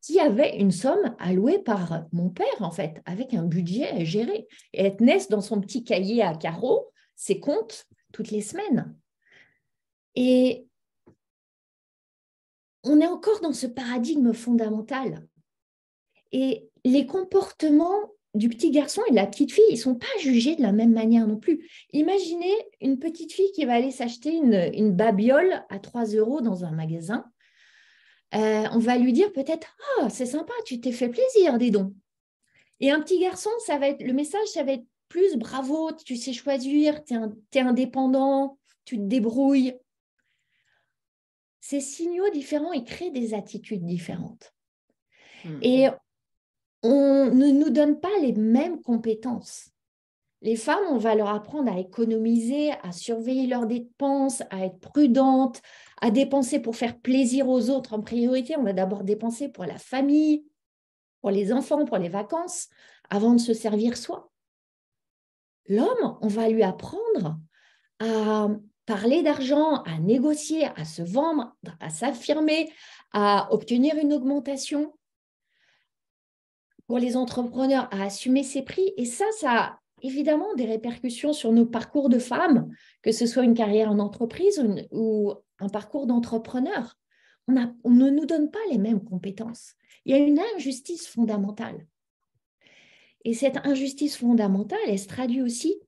qui avait une somme allouée par mon père, en fait, avec un budget géré. Et elle tenait dans son petit cahier à carreaux ses comptes toutes les semaines. Et on est encore dans ce paradigme fondamental. Et les comportements du petit garçon et de la petite fille, ils ne sont pas jugés de la même manière non plus. Imaginez une petite fille qui va aller s'acheter une babiole à 3 euros dans un magasin. On va lui dire peut-être, « Ah, c'est sympa, tu t'es fait plaisir, dis donc. » Et un petit garçon, le message, ça va être plus bravo, tu sais choisir, tu es indépendant, tu te débrouilles. Ces signaux différents, ils créent des attitudes différentes. Et on ne nous donne pas les mêmes compétences. Les femmes, on va leur apprendre à économiser, à surveiller leurs dépenses, à être prudentes, à dépenser pour faire plaisir aux autres en priorité. On va d'abord dépenser pour la famille, pour les enfants, pour les vacances, avant de se servir soi. L'homme, on va lui apprendre à parler d'argent, à négocier, à se vendre, à s'affirmer, à obtenir une augmentation. Pour les entrepreneurs, à assumer ses prix. Et ça a évidemment des répercussions sur nos parcours de femmes, que ce soit une carrière en entreprise ou un parcours d'entrepreneur. On ne nous donne pas les mêmes compétences. Il y a une injustice fondamentale. Et cette injustice fondamentale, elle se traduit aussi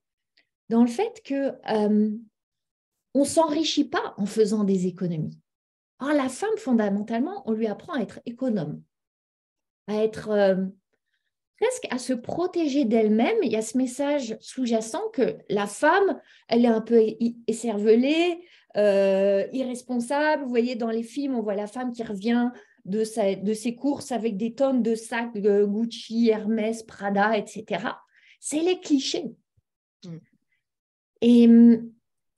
dans le fait que on ne s'enrichit pas en faisant des économies. Or, la femme, fondamentalement, on lui apprend à être économe, à être presque à se protéger d'elle-même. Il y a ce message sous-jacent que la femme, elle est un peu écervelée, irresponsable. Vous voyez, dans les films, on voit la femme qui revient de ses courses avec des tonnes de sacs Gucci, Hermès, Prada, etc. C'est les clichés. Et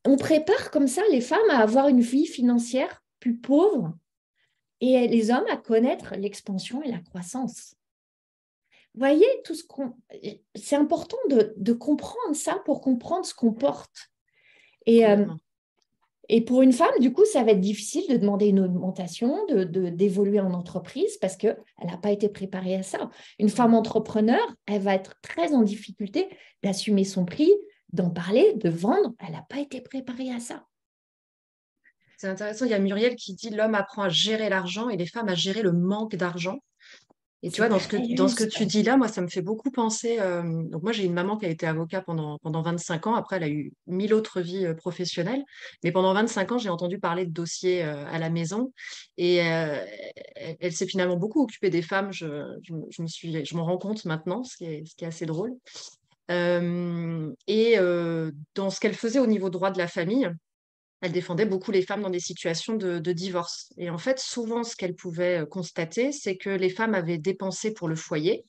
on prépare comme ça les femmes à avoir une vie financière plus pauvre et les hommes à connaître l'expansion et la croissance. Vous voyez, c'est important de comprendre ça pour comprendre ce qu'on porte. Et pour une femme, du coup, ça va être difficile de demander une augmentation, d'évoluer en entreprise parce qu'elle n'a pas été préparée à ça. Une femme entrepreneur, elle va être très en difficulté d'assumer son prix, d'en parler, de vendre. Elle n'a pas été préparée à ça. C'est intéressant, il y a Muriel qui dit l'homme apprend à gérer l'argent et les femmes à gérer le manque d'argent. Et tu vois, dans ce que tu dis là, moi, ça me fait beaucoup penser. Donc, moi, j'ai une maman qui a été avocat pendant 25 ans. Après, elle a eu 1000 autres vies professionnelles. Mais pendant 25 ans, j'ai entendu parler de dossiers à la maison. Et elle s'est finalement beaucoup occupée des femmes. Je m'en rends compte maintenant, ce qui est assez drôle. Dans ce qu'elle faisait au niveau droit de la famille, elle défendait beaucoup les femmes dans des situations de divorce. Et en fait, souvent, ce qu'elle pouvait constater, c'est que les femmes avaient dépensé pour le foyer.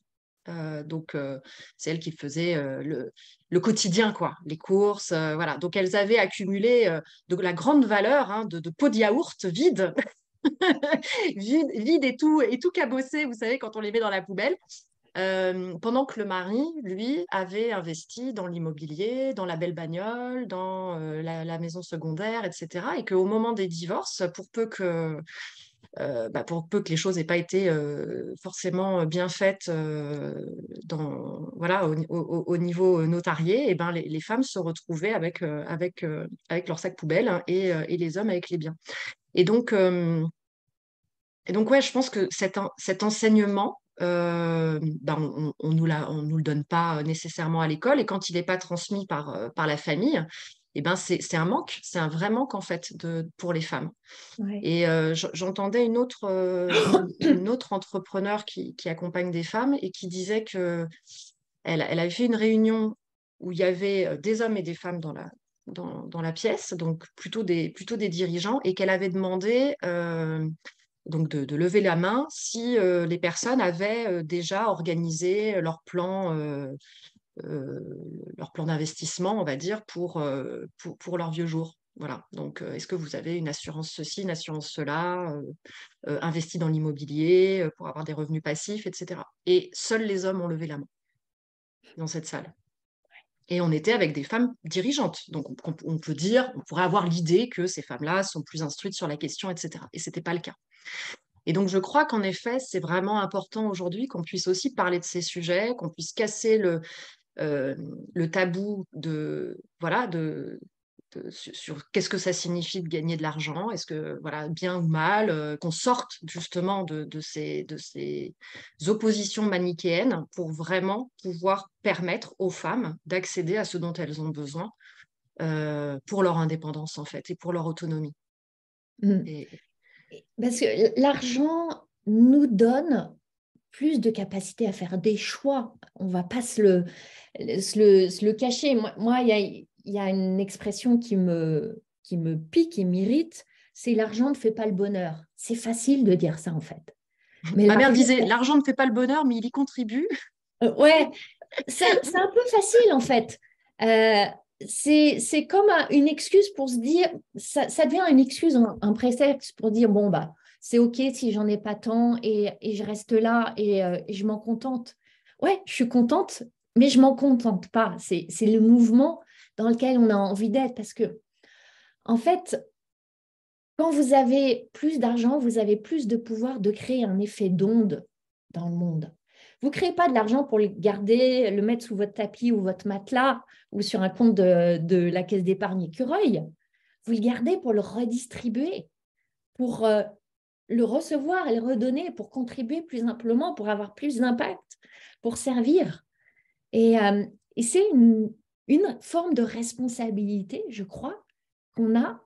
C'est elle qui faisait le quotidien, quoi, les courses. Voilà. Donc, elles avaient accumulé de la grande valeur de pots de yaourt vides, vides et tout cabossé, vous savez, quand on les met dans la poubelle. Pendant que le mari, lui, avait investi dans l'immobilier, dans la belle bagnole, dans la maison secondaire, etc. Et qu'au moment des divorces, pour peu que les choses n'aient pas été forcément bien faites au niveau notarié, et ben, les femmes se retrouvaient avec leur sac poubelle, hein, et les hommes avec les biens. Et donc, ouais, je pense que cet enseignement, on nous le donne pas nécessairement à l'école, et quand il n'est pas transmis par la famille, et ben c'est un manque, c'est un vrai manque en fait pour les femmes. Ouais. Et j'entendais une autre entrepreneur qui accompagne des femmes et qui disait que elle avait fait une réunion où il y avait des hommes et des femmes dans la pièce, donc plutôt des dirigeants, et qu'elle avait demandé donc de lever la main si les personnes avaient déjà organisé leur plan d'investissement, on va dire, pour leur vieux jour. Voilà. Donc, est-ce que vous avez une assurance ceci, une assurance cela, investi dans l'immobilier pour avoir des revenus passifs, etc. Et seuls les hommes ont levé la main dans cette salle. Et on était avec des femmes dirigeantes. Donc, on pourrait avoir l'idée que ces femmes-là sont plus instruites sur la question, etc. Et ce n'était pas le cas. Et donc, je crois qu'en effet, c'est vraiment important aujourd'hui qu'on puisse aussi parler de ces sujets, qu'on puisse casser le tabou sur qu'est-ce que ça signifie de gagner de l'argent, est-ce que, voilà, bien ou mal, qu'on sorte justement de ces oppositions manichéennes pour vraiment pouvoir permettre aux femmes d'accéder à ce dont elles ont besoin pour leur indépendance, en fait, et pour leur autonomie. Mm. Et, Parce que l'argent nous donne plus de capacité à faire des choix. On ne va pas se le cacher. Moi, il y a une expression qui me pique et m'irrite, c'est l'argent ne fait pas le bonheur. C'est facile de dire ça, en fait. Mais ma mère l'argent, disait, l'argent ne fait pas le bonheur, mais il y contribue. ouais, c'est un peu facile, en fait. Euh, c'est comme une excuse pour se dire, ça devient une excuse, un prétexte pour dire, bon, bah, c'est OK si j'en ai pas tant et je reste là et je m'en contente. Ouais, je suis contente, mais je m'en contente pas. C'est le mouvement dans lequel on a envie d'être parce que, en fait, quand vous avez plus d'argent, vous avez plus de pouvoir de créer un effet d'onde dans le monde. Vous ne créez pas de l'argent pour le garder, le mettre sous votre tapis ou votre matelas ou sur un compte de la caisse d'épargne écureuil. Vous le gardez pour le redistribuer, pour le recevoir et le redonner, pour contribuer plus simplement, pour avoir plus d'impact, pour servir. Et c'est une forme de responsabilité, je crois, qu'on a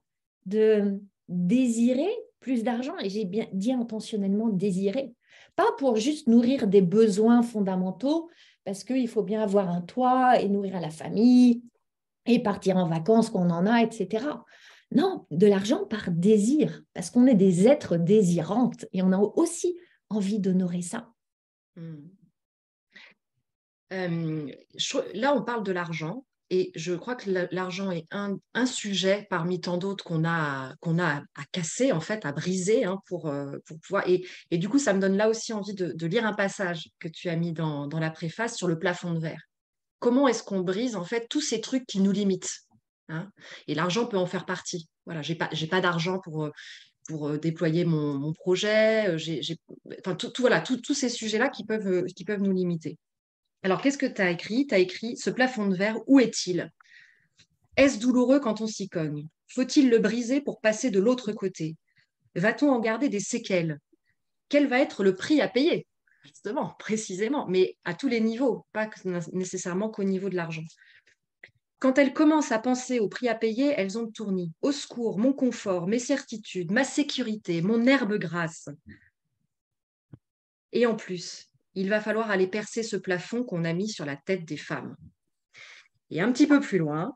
de désirer plus d'argent. Et j'ai bien dit intentionnellement désirer. Pas pour juste nourrir des besoins fondamentaux, parce qu'il faut bien avoir un toit et nourrir la famille et partir en vacances qu'on en a, etc. Non, de l'argent par désir, parce qu'on est des êtres désirantes et on a aussi envie d'honorer ça. Hmm. Là, on parle de l'argent et je crois que l'argent est un sujet parmi tant d'autres qu'on a à casser, en fait, à briser hein, pour pouvoir. Et du coup, ça me donne là aussi envie de lire un passage que tu as mis dans la préface sur le plafond de verre. Comment est-ce qu'on brise, en fait, tous ces trucs qui nous limitent hein. Et l'argent peut en faire partie. Voilà, j'ai pas d'argent pour déployer mon projet. Enfin, voilà, tous ces sujets-là qui peuvent nous limiter. Alors, qu'est-ce que tu as écrit? Tu as écrit ce plafond de verre, où est-il? Est-ce douloureux quand on s'y cogne? Faut-il le briser pour passer de l'autre côté? Va-t-on en garder des séquelles? Quel va être le prix à payer? Justement, précisément, mais à tous les niveaux, pas nécessairement qu'au niveau de l'argent. Quand elles commencent à penser au prix à payer, elles ont le tournis. Au secours, mon confort, mes certitudes, ma sécurité, mon herbe grasse. Et en plus, il va falloir aller percer ce plafond qu'on a mis sur la tête des femmes. Et un petit peu plus loin,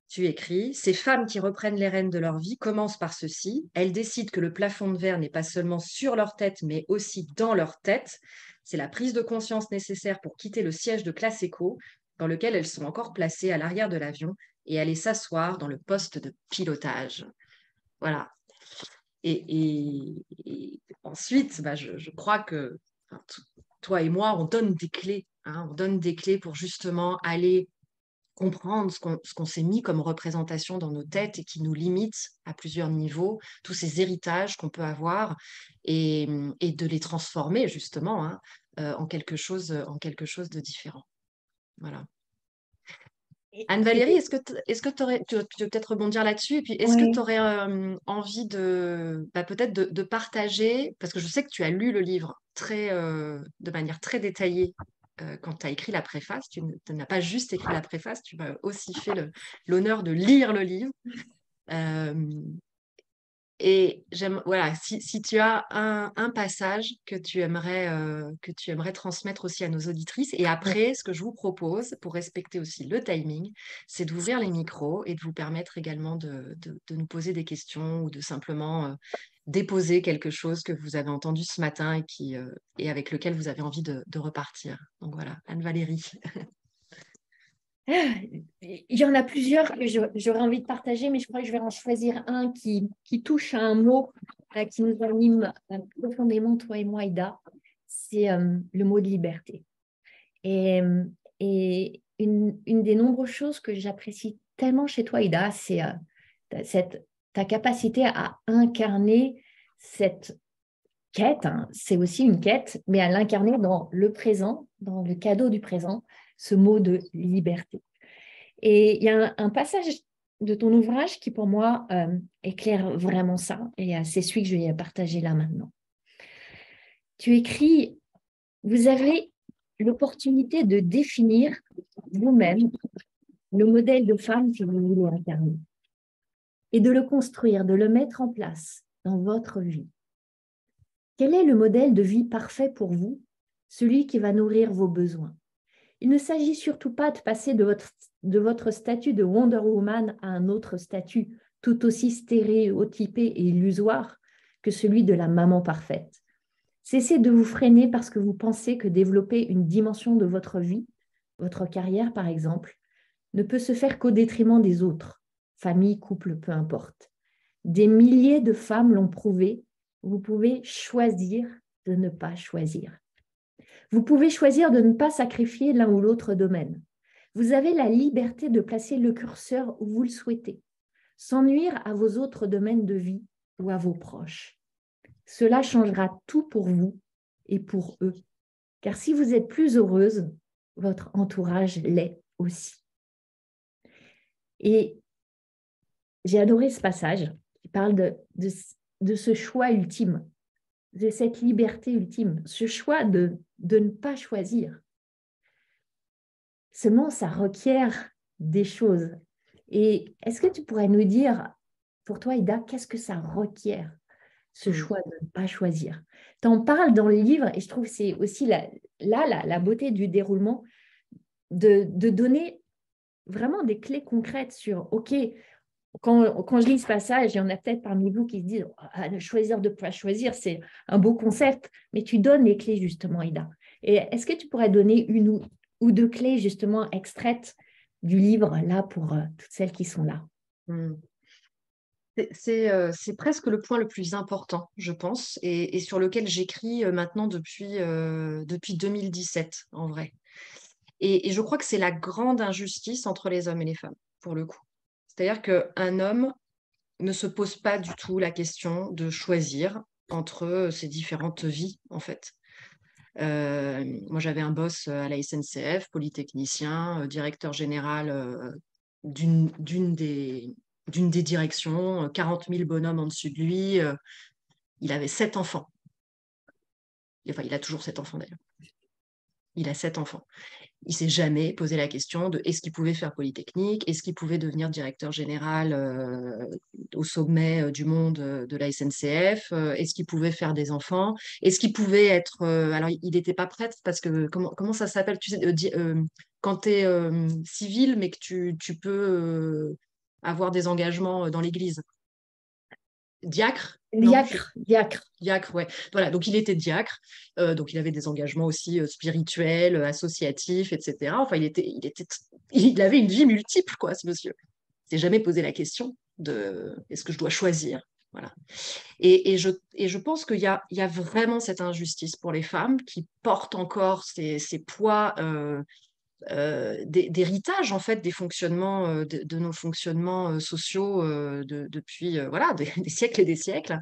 tu écris, ces femmes qui reprennent les rênes de leur vie commencent par ceci. Elles décident que le plafond de verre n'est pas seulement sur leur tête, mais aussi dans leur tête. C'est la prise de conscience nécessaire pour quitter le siège de classe éco, dans lequel elles sont encore placées à l'arrière de l'avion, et aller s'asseoir dans le poste de pilotage. Voilà. Et ensuite, bah, je crois que enfin, toi et moi, on donne des clés. Hein, on donne des clés pour justement aller comprendre ce qu'on s'est mis comme représentation dans nos têtes et qui nous limite à plusieurs niveaux, tous ces héritages qu'on peut avoir et de les transformer justement hein, en quelque chose de différent. Voilà. Anne-Valérie, est-ce que tu veux peut-être rebondir là-dessus et puis est-ce que tu Ouais. aurais envie de peut-être de partager, parce que je sais que tu as lu le livre de manière très détaillée quand tu as écrit la préface, tu n'as pas juste écrit la préface, tu m'as aussi fait l'honneur de lire le livre. Euh, et voilà, si tu as un passage que tu aimerais transmettre aussi à nos auditrices, et après, ce que je vous propose, pour respecter aussi le timing, c'est d'ouvrir les micros et de vous permettre également de nous poser des questions ou de simplement déposer quelque chose que vous avez entendu ce matin et avec lequel vous avez envie de repartir. Donc voilà, Anne-Valérie. Il y en a plusieurs que j'aurais envie de partager, mais je crois que je vais en choisir un qui touche à un mot qui nous anime profondément, toi et moi, Ida. C'est le mot de liberté. Et une des nombreuses choses que j'apprécie tellement chez toi, Ida, c'est ta capacité à incarner cette quête. Hein. C'est aussi une quête, mais à l'incarner dans le présent, dans le cadeau du présent, ce mot de liberté. Et il y a un passage de ton ouvrage qui, pour moi, éclaire vraiment ça. Et c'est celui que je vais partager là maintenant. Tu écris, vous avez l'opportunité de définir vous-même le modèle de femme que vous voulez incarner et de le construire, de le mettre en place dans votre vie. Quel est le modèle de vie parfait pour vous, celui qui va nourrir vos besoins? Il ne s'agit surtout pas de passer de votre statut de Wonder Woman à un autre statut tout aussi stéréotypé et illusoire que celui de la maman parfaite. Cessez de vous freiner parce que vous pensez que développer une dimension de votre vie, votre carrière par exemple, ne peut se faire qu'au détriment des autres, famille, couple, peu importe. Des milliers de femmes l'ont prouvé, vous pouvez choisir de ne pas choisir. Vous pouvez choisir de ne pas sacrifier l'un ou l'autre domaine. Vous avez la liberté de placer le curseur où vous le souhaitez, sans nuire à vos autres domaines de vie ou à vos proches. Cela changera tout pour vous et pour eux. Car si vous êtes plus heureuse, votre entourage l'est aussi. Et j'ai adoré ce passage qui parle de ce choix ultime, de cette liberté ultime, ce choix de ne pas choisir. Seulement, ça requiert des choses. Et est-ce que tu pourrais nous dire, pour toi, Ida, qu'est-ce que ça requiert, ce choix de ne pas choisir? Tu en parles dans le livre et je trouve que c'est aussi la beauté du déroulement de donner vraiment des clés concrètes sur, OK, quand je lis ce passage, il y en a peut-être parmi vous qui se disent choisir de ne pas choisir, c'est un beau concept, mais tu donnes les clés justement, Ida. Et est-ce que tu pourrais donner une ou deux clés justement extraites du livre là pour toutes celles qui sont là? C'est presque le point le plus important, je pense, et sur lequel j'écris maintenant depuis 2017, en vrai. Et je crois que c'est la grande injustice entre les hommes et les femmes, pour le coup. C'est-à-dire qu'un homme ne se pose pas du tout la question de choisir entre ses différentes vies, en fait. Moi, j'avais un boss à la SNCF, polytechnicien, directeur général d'une des directions, 40 000 bonhommes en dessus de lui. Il avait 7 enfants. Enfin, il a toujours 7 enfants d'ailleurs. Il a 7 enfants. Il s'est jamais posé la question de est-ce qu'il pouvait faire Polytechnique, est-ce qu'il pouvait devenir directeur général au sommet du monde de la SNCF, est-ce qu'il pouvait faire des enfants, est-ce qu'il pouvait être... alors, il n'était pas prêtre parce que, comment ça s'appelle, tu sais, quand tu es civil, mais que tu peux avoir des engagements dans l'Église. Diacre? Non, Diacre. Diacre, ouais. Voilà, donc il était diacre, donc il avait des engagements aussi spirituels, associatifs, etc. Enfin, il avait une vie multiple, quoi, ce monsieur. Il s'est jamais posé la question de est-ce que je dois choisir? Voilà. Et je pense qu'il y a vraiment cette injustice pour les femmes qui portent encore ces poids d'héritage en fait des fonctionnements de nos fonctionnements sociaux depuis voilà des siècles et des siècles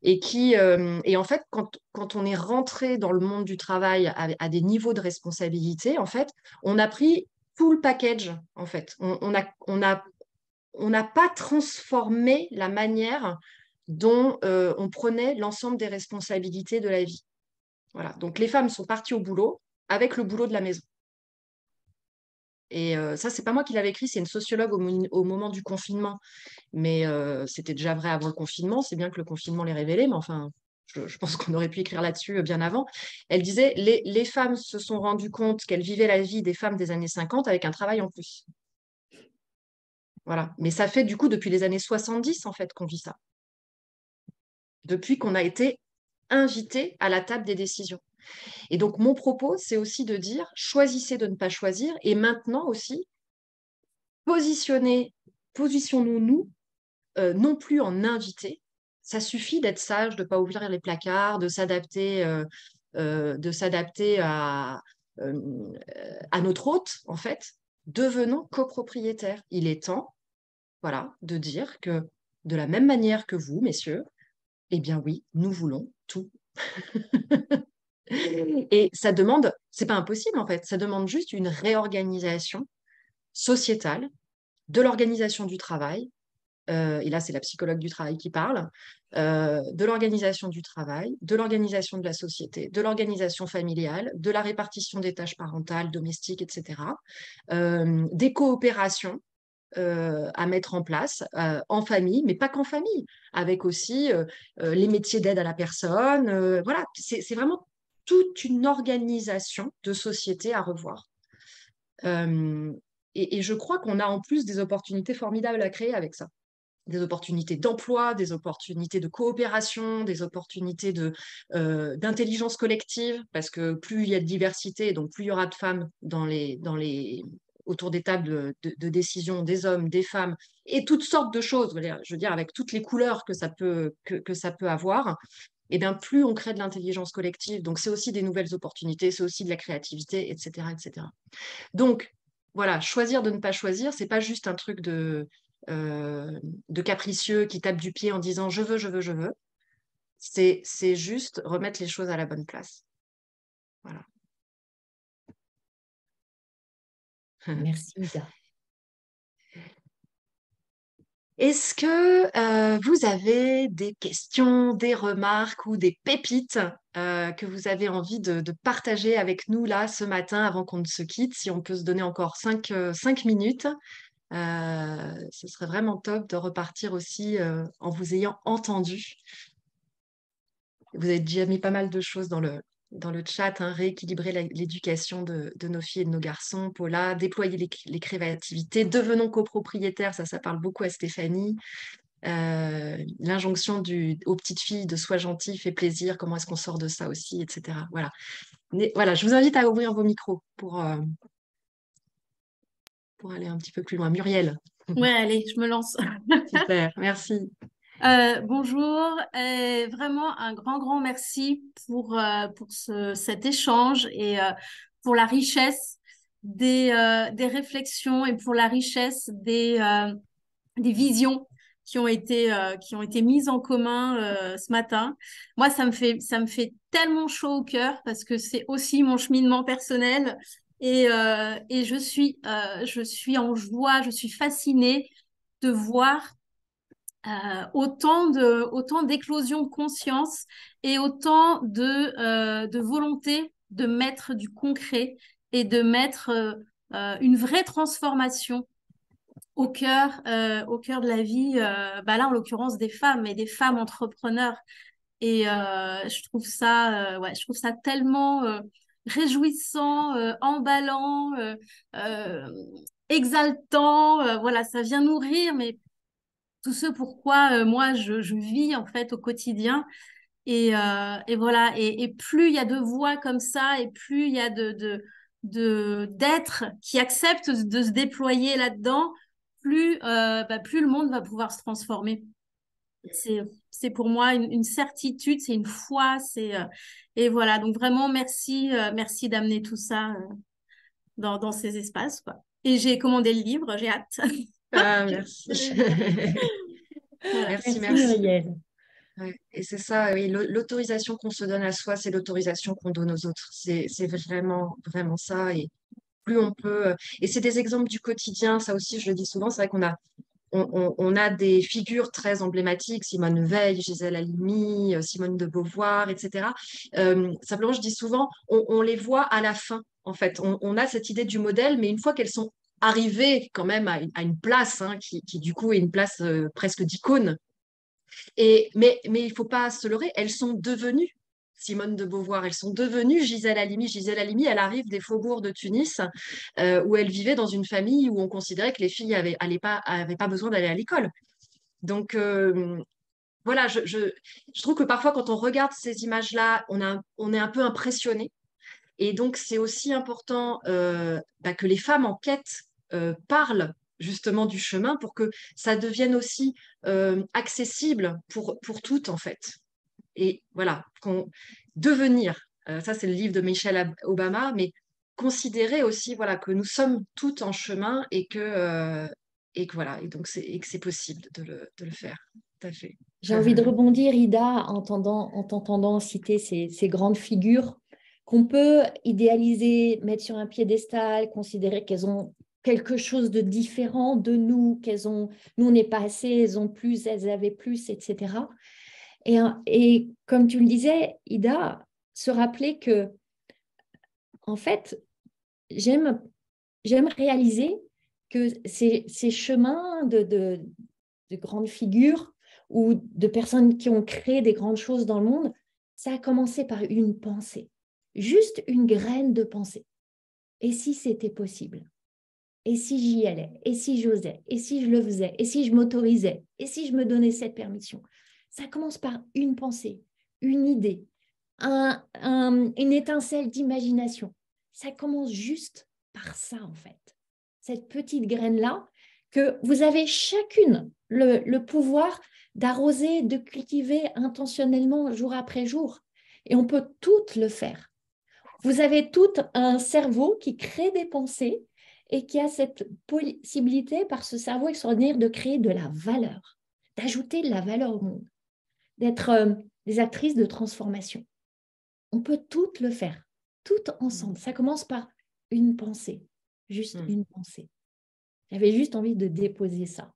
et en fait quand on est rentré dans le monde du travail à des niveaux de responsabilité en fait on a pris tout le package en fait on n'a pas transformé la manière dont on prenait l'ensemble des responsabilités de la vie. Voilà, donc les femmes sont parties au boulot avec le boulot de la maison. Et ça, c'est pas moi qui l'avais écrit, c'est une sociologue au moment du confinement. Mais c'était déjà vrai avant le confinement. C'est bien que le confinement l'ait révélé, mais enfin, je pense qu'on aurait pu écrire là-dessus bien avant. Elle disait, les femmes se sont rendues compte qu'elles vivaient la vie des femmes des années 50 avec un travail en plus. Voilà. Mais ça fait du coup depuis les années 70, en fait, qu'on vit ça. Depuis qu'on a été invité à la table des décisions. Et donc, mon propos, c'est aussi de dire, choisissez de ne pas choisir. Et maintenant aussi, positionnons-nous non plus en invité. Ça suffit d'être sage, de ne pas ouvrir les placards, de s'adapter à notre hôte, en fait. Devenons copropriétaires. Il est temps, voilà, de dire que de la même manière que vous, messieurs, eh bien oui, nous voulons tout. Et ça demande, c'est pas impossible en fait, ça demande juste une réorganisation sociétale de l'organisation du travail, et là c'est la psychologue du travail qui parle, de l'organisation du travail, de l'organisation de la société, de l'organisation familiale, de la répartition des tâches parentales, domestiques, etc., des coopérations à mettre en place en famille, mais pas qu'en famille, avec aussi les métiers d'aide à la personne. Voilà, c'est vraiment toute une organisation de société à revoir. Et je crois qu'on a en plus des opportunités formidables à créer avec ça. Des opportunités d'emploi, des opportunités de coopération, des opportunités d'intelligence collective, parce que plus il y a de diversité, donc plus il y aura de femmes autour des tables de décision, des hommes, des femmes, et toutes sortes de choses, je veux dire, avec toutes les couleurs que ça peut avoir, et bien plus on crée de l'intelligence collective. Donc c'est aussi des nouvelles opportunités, c'est aussi de la créativité, etc., etc. Donc, voilà, choisir de ne pas choisir, c'est pas juste un truc de capricieux qui tape du pied en disant je veux, je veux, je veux. C'est juste remettre les choses à la bonne place. Voilà. Merci, Ida. Est-ce que vous avez des questions, des remarques ou des pépites que vous avez envie de partager avec nous là ce matin avant qu'on ne se quitte? Si on peut se donner encore 5 minutes. Ce serait vraiment top de repartir aussi en vous ayant entendu. Vous avez déjà mis pas mal de choses dans le chat, hein, rééquilibrer l'éducation de nos filles et de nos garçons, Paula, déployer les créativités, devenons copropriétaires, ça parle beaucoup à Stéphanie. L'injonction aux petites filles de sois gentille, fais plaisir, comment est-ce qu'on sort de ça aussi, etc. Voilà. Voilà, je vous invite à ouvrir vos micros pour aller un petit peu plus loin. Muriel. Ouais, allez, je me lance. Super, merci. Bonjour, vraiment un grand merci pour cet échange et pour la richesse des réflexions et pour la richesse des visions qui ont été mises en commun ce matin. Moi, ça me fait tellement chaud au cœur parce que c'est aussi mon cheminement personnel et je suis en joie, je suis fascinée de voir autant d'éclosions de conscience et autant de volonté de mettre du concret et de mettre une vraie transformation au cœur de la vie, là en l'occurrence des femmes et des femmes entrepreneurs. Et je trouve ça tellement réjouissant, emballant, euh, exaltant. Voilà, ça vient nourrir, mais tout ce pourquoi moi je vis en fait au quotidien. Et voilà, et plus il y a de voix comme ça, et plus il y a d'êtres qui acceptent de se déployer là-dedans, plus le monde va pouvoir se transformer. C'est pour moi une certitude, c'est une foi, et voilà, donc vraiment merci d'amener tout ça dans ces espaces, quoi. Et j'ai commandé le livre, j'ai hâte. Ah, merci. Voilà. Merci. Muriel. Ouais. Et c'est ça, oui, l'autorisation qu'on se donne à soi, c'est l'autorisation qu'on donne aux autres. C'est vraiment, vraiment ça. Et plus on peut. Et c'est des exemples du quotidien, ça aussi, je le dis souvent, c'est vrai on a des figures très emblématiques, Simone Veil, Gisèle Halimi, Simone de Beauvoir, etc. Simplement, je dis souvent, on les voit à la fin, en fait. On a cette idée du modèle, mais une fois qu'elles sont arrivées quand même à une place, hein, qui du coup est une place presque d'icône. Mais il ne faut pas se leurrer, elles sont devenues Simone de Beauvoir, elles sont devenues Gisèle Halimi. Gisèle Halimi, elle arrive des faubourgs de Tunis, où elle vivait dans une famille où on considérait que les filles n'avaient pas besoin d'aller à l'école. Donc, voilà, je trouve que parfois, quand on regarde ces images-là, on est un peu impressionné. Et donc, c'est aussi important que les femmes en quête parlent justement du chemin pour que ça devienne aussi accessible pour toutes, en fait. Et voilà, devenir, ça c'est le livre de Michelle Obama, mais considérer aussi voilà, que nous sommes toutes en chemin et que voilà, et donc et que c'est possible de le faire. Tout à fait. J'ai envie de rebondir, Ida, en t'entendant citer ces grandes figures qu'on peut idéaliser, mettre sur un piédestal, considérer qu'elles ont quelque chose de différent de nous, nous, on n'est pas assez, elles ont plus, elles avaient plus, etc. Et comme tu le disais, Ida, se rappeler que, en fait, j'aime réaliser que ces chemins de grandes figures ou de personnes qui ont créé des grandes choses dans le monde, ça a commencé par une pensée, juste une graine de pensée. Et si c'était possible? Et si j'y allais? Et si j'osais? Et si je le faisais? Et si je m'autorisais? Et si je me donnais cette permission? Ça commence par une pensée, une idée, une étincelle d'imagination. Ça commence juste par ça, en fait. Cette petite graine-là que vous avez chacune le pouvoir d'arroser, de cultiver intentionnellement jour après jour. Et on peut toutes le faire. Vous avez tout un cerveau qui crée des pensées et qui a cette possibilité, par ce cerveau extraordinaire, de créer de la valeur, d'ajouter de la valeur au monde, d'être des actrices de transformation. On peut toutes le faire, toutes ensemble. Ça commence par une pensée, juste une pensée. J'avais juste envie de déposer ça.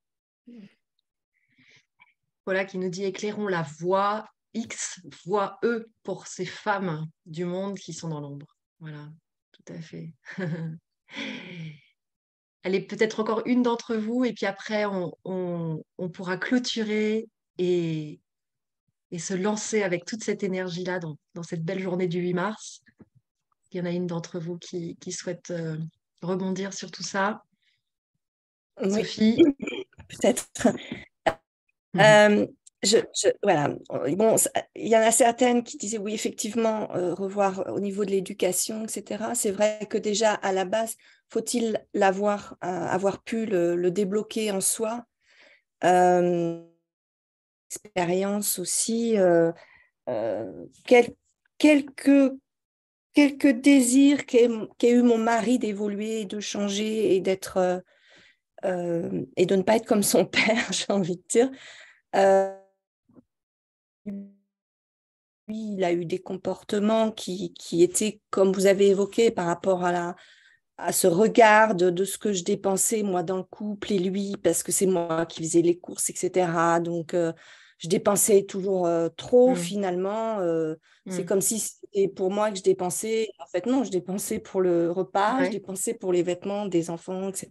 Voilà, qui nous dit éclairons la voie X, voie E pour ces femmes du monde qui sont dans l'ombre. Voilà, tout à fait. Elle est peut-être encore une d'entre vous et puis après on pourra clôturer et se lancer avec toute cette énergie-là dans cette belle journée du 8 mars. Il y en a une d'entre vous qui souhaite rebondir sur tout ça. Oui, Sophie? peut-être. Voilà. Bon, il y en a certaines qui disaient oui, effectivement, revoir au niveau de l'éducation, etc. C'est vrai que déjà, à la base, faut-il avoir pu le débloquer en soi. Expérience aussi, quelques désirs qu'ait eu mon mari d'évoluer, de changer et d'être et de ne pas être comme son père, j'ai envie de dire. Lui, il a eu des comportements qui étaient, comme vous avez évoqué, par rapport à ce regard de ce que je dépensais, moi, dans le couple et lui, parce que c'est moi qui faisais les courses, etc. Donc, je dépensais toujours trop, finalement. C'est comme si c'était pour moi que je dépensais. En fait, non, je dépensais pour le repas, je dépensais pour les vêtements des enfants, etc.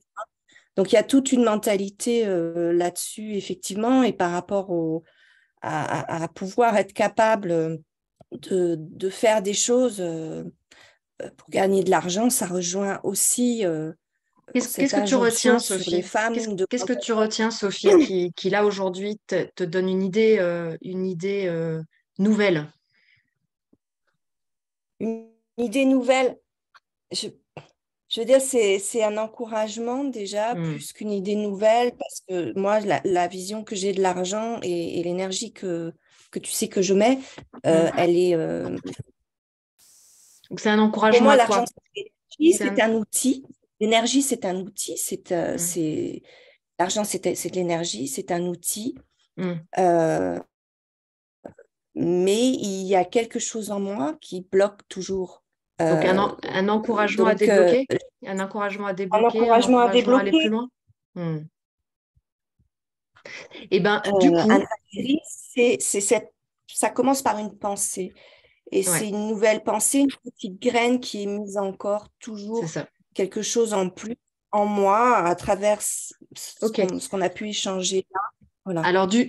Donc, il y a toute une mentalité là-dessus, effectivement, et par rapport à pouvoir être capable de faire des choses pour gagner de l'argent, ça rejoint aussi Qu'est-ce cette que tu retiens, injonction sur les Sophie? femmes. Qu'est-ce que tu retiens, Sophie, qui là aujourd'hui te donne une idée nouvelle? Une idée nouvelle, je veux dire, c'est un encouragement déjà, plus qu'une idée nouvelle, parce que moi, la vision que j'ai de l'argent et l'énergie que tu sais que je mets, elle est... Donc c'est un pour encouragement moi, à l'argent, quoi? c'est un outil. L'énergie, c'est un outil. L'argent, c'est de l'énergie, c'est un outil. Euh, mais il y a quelque chose en moi qui bloque toujours. Donc un encouragement à Donc, débloquer? Un encouragement à un débloquer, un encouragement à encouragement à aller plus débloquer. loin? Et ben du coup, ça commence par une pensée. Et c'est une nouvelle pensée, une petite graine qui est mise encore c'est toujours ça. quelque chose en plus en moi à travers Ok. ce qu'on a pu échanger là. Voilà.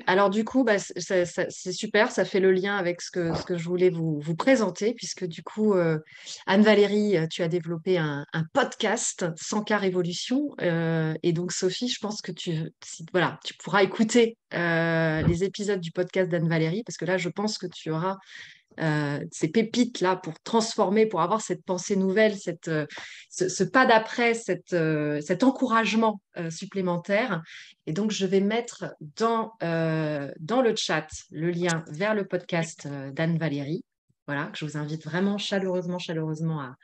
Alors du coup, bah, c'est super, ça fait le lien avec ce que je voulais vous présenter, puisque du coup, Anne-Valérie, tu as développé un podcast 100K Révolution, et donc Sophie, je pense que voilà, tu pourras écouter les épisodes du podcast d'Anne-Valérie, parce que là, je pense que tu auras ces pépites-là pour transformer, pour avoir cette pensée nouvelle, ce pas d'après, cet encouragement supplémentaire. Et donc, je vais mettre dans le chat le lien vers le podcast d'Anne-Valérie. Voilà, que je vous invite vraiment chaleureusement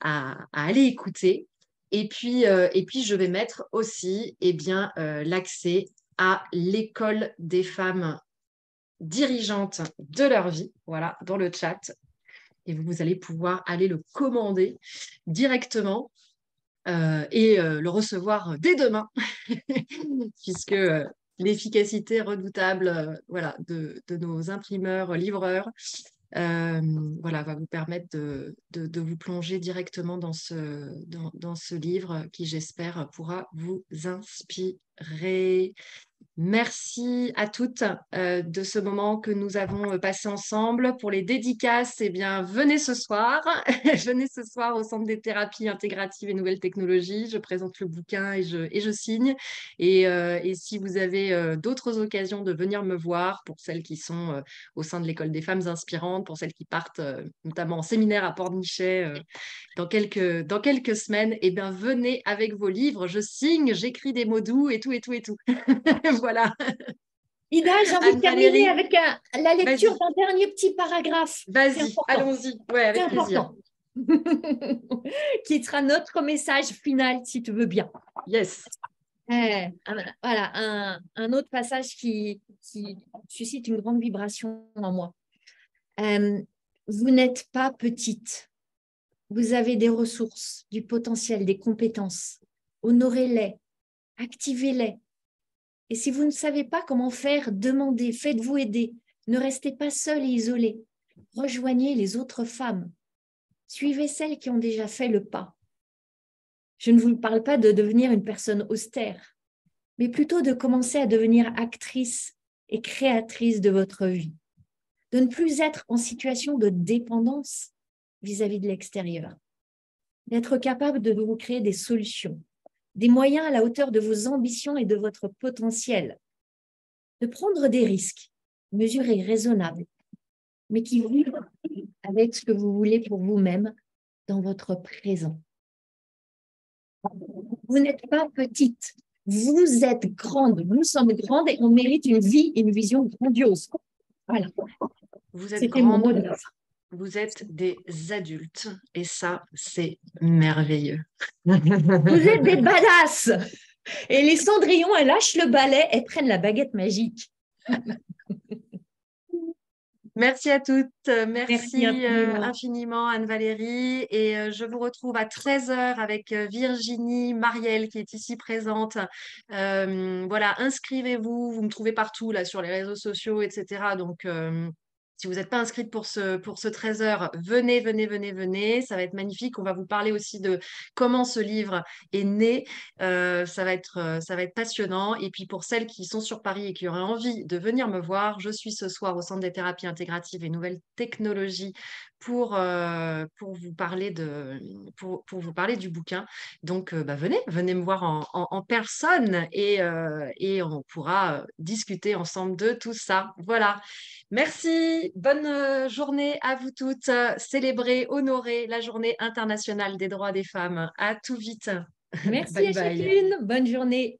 à aller écouter. Et puis, je vais mettre aussi l'accès à l'école des femmes dirigeantes de leur vie, voilà, dans le chat. Et vous allez pouvoir aller le commander directement. et le recevoir dès demain, puisque l'efficacité redoutable voilà, de nos imprimeurs, livreurs, voilà, va vous permettre de vous plonger directement dans ce livre qui, j'espère, pourra vous inspirer. Merci à toutes de ce moment que nous avons passé ensemble. Pour les dédicaces, eh bien, venez ce soir. Venez ce soir au Centre des thérapies intégratives et nouvelles technologies. Je présente le bouquin et je signe. Et si vous avez d'autres occasions de venir me voir, pour celles qui sont au sein de l'École des femmes inspirantes, pour celles qui partent notamment en séminaire à Pornichet dans quelques semaines, eh bien, venez avec vos livres. Je signe, j'écris des mots doux et tout, et tout, et tout. Voilà. Ida, j'ai envie de terminer avec la lecture d'un dernier petit paragraphe. Vas-y, allons-y. Ouais, avec plaisir. Qui sera notre message final, si tu veux bien. Yes. Voilà, un autre passage qui suscite une grande vibration en moi. Vous n'êtes pas petite. Vous avez des ressources, du potentiel, des compétences. Honorez-les, activez-les. Et si vous ne savez pas comment faire, demandez, faites-vous aider. Ne restez pas seul et isolé. Rejoignez les autres femmes. Suivez celles qui ont déjà fait le pas. Je ne vous parle pas de devenir une personne austère, mais plutôt de commencer à devenir actrice et créatrice de votre vie. De ne plus être en situation de dépendance vis-à-vis de l'extérieur. D'être capable de vous créer des solutions, des moyens à la hauteur de vos ambitions et de votre potentiel. De prendre des risques, mesurés, raisonnables, mais qui vivent avec ce que vous voulez pour vous-même dans votre présent. Vous n'êtes pas petite, vous êtes grande, nous sommes grandes et on mérite une vie et une vision grandiose. Voilà. Vous êtes grande, vous êtes des adultes et ça, c'est merveilleux. Vous êtes des badass. Et les cendrillons, elles lâchent le balai et prennent la baguette magique. Merci à toutes. Merci infiniment Anne-Valérie. Et je vous retrouve à 13h avec Virginie Marielle qui est ici présente. Voilà, inscrivez-vous. Vous me trouvez partout là sur les réseaux sociaux, etc. Donc, si vous n'êtes pas inscrite pour ce 13h, venez. Ça va être magnifique. On va vous parler aussi de comment ce livre est né. Ça va être passionnant. Et puis pour celles qui sont sur Paris et qui auraient envie de venir me voir, je suis ce soir au Centre des thérapies intégratives et nouvelles technologies pour vous parler vous parler du bouquin. Donc venez me voir en personne et on pourra discuter ensemble de tout ça. Voilà. Merci, bonne journée à vous toutes. Célébrez, honorez la journée internationale des droits des femmes. À tout vite. Merci Bye à bye. chacune. Bonne journée.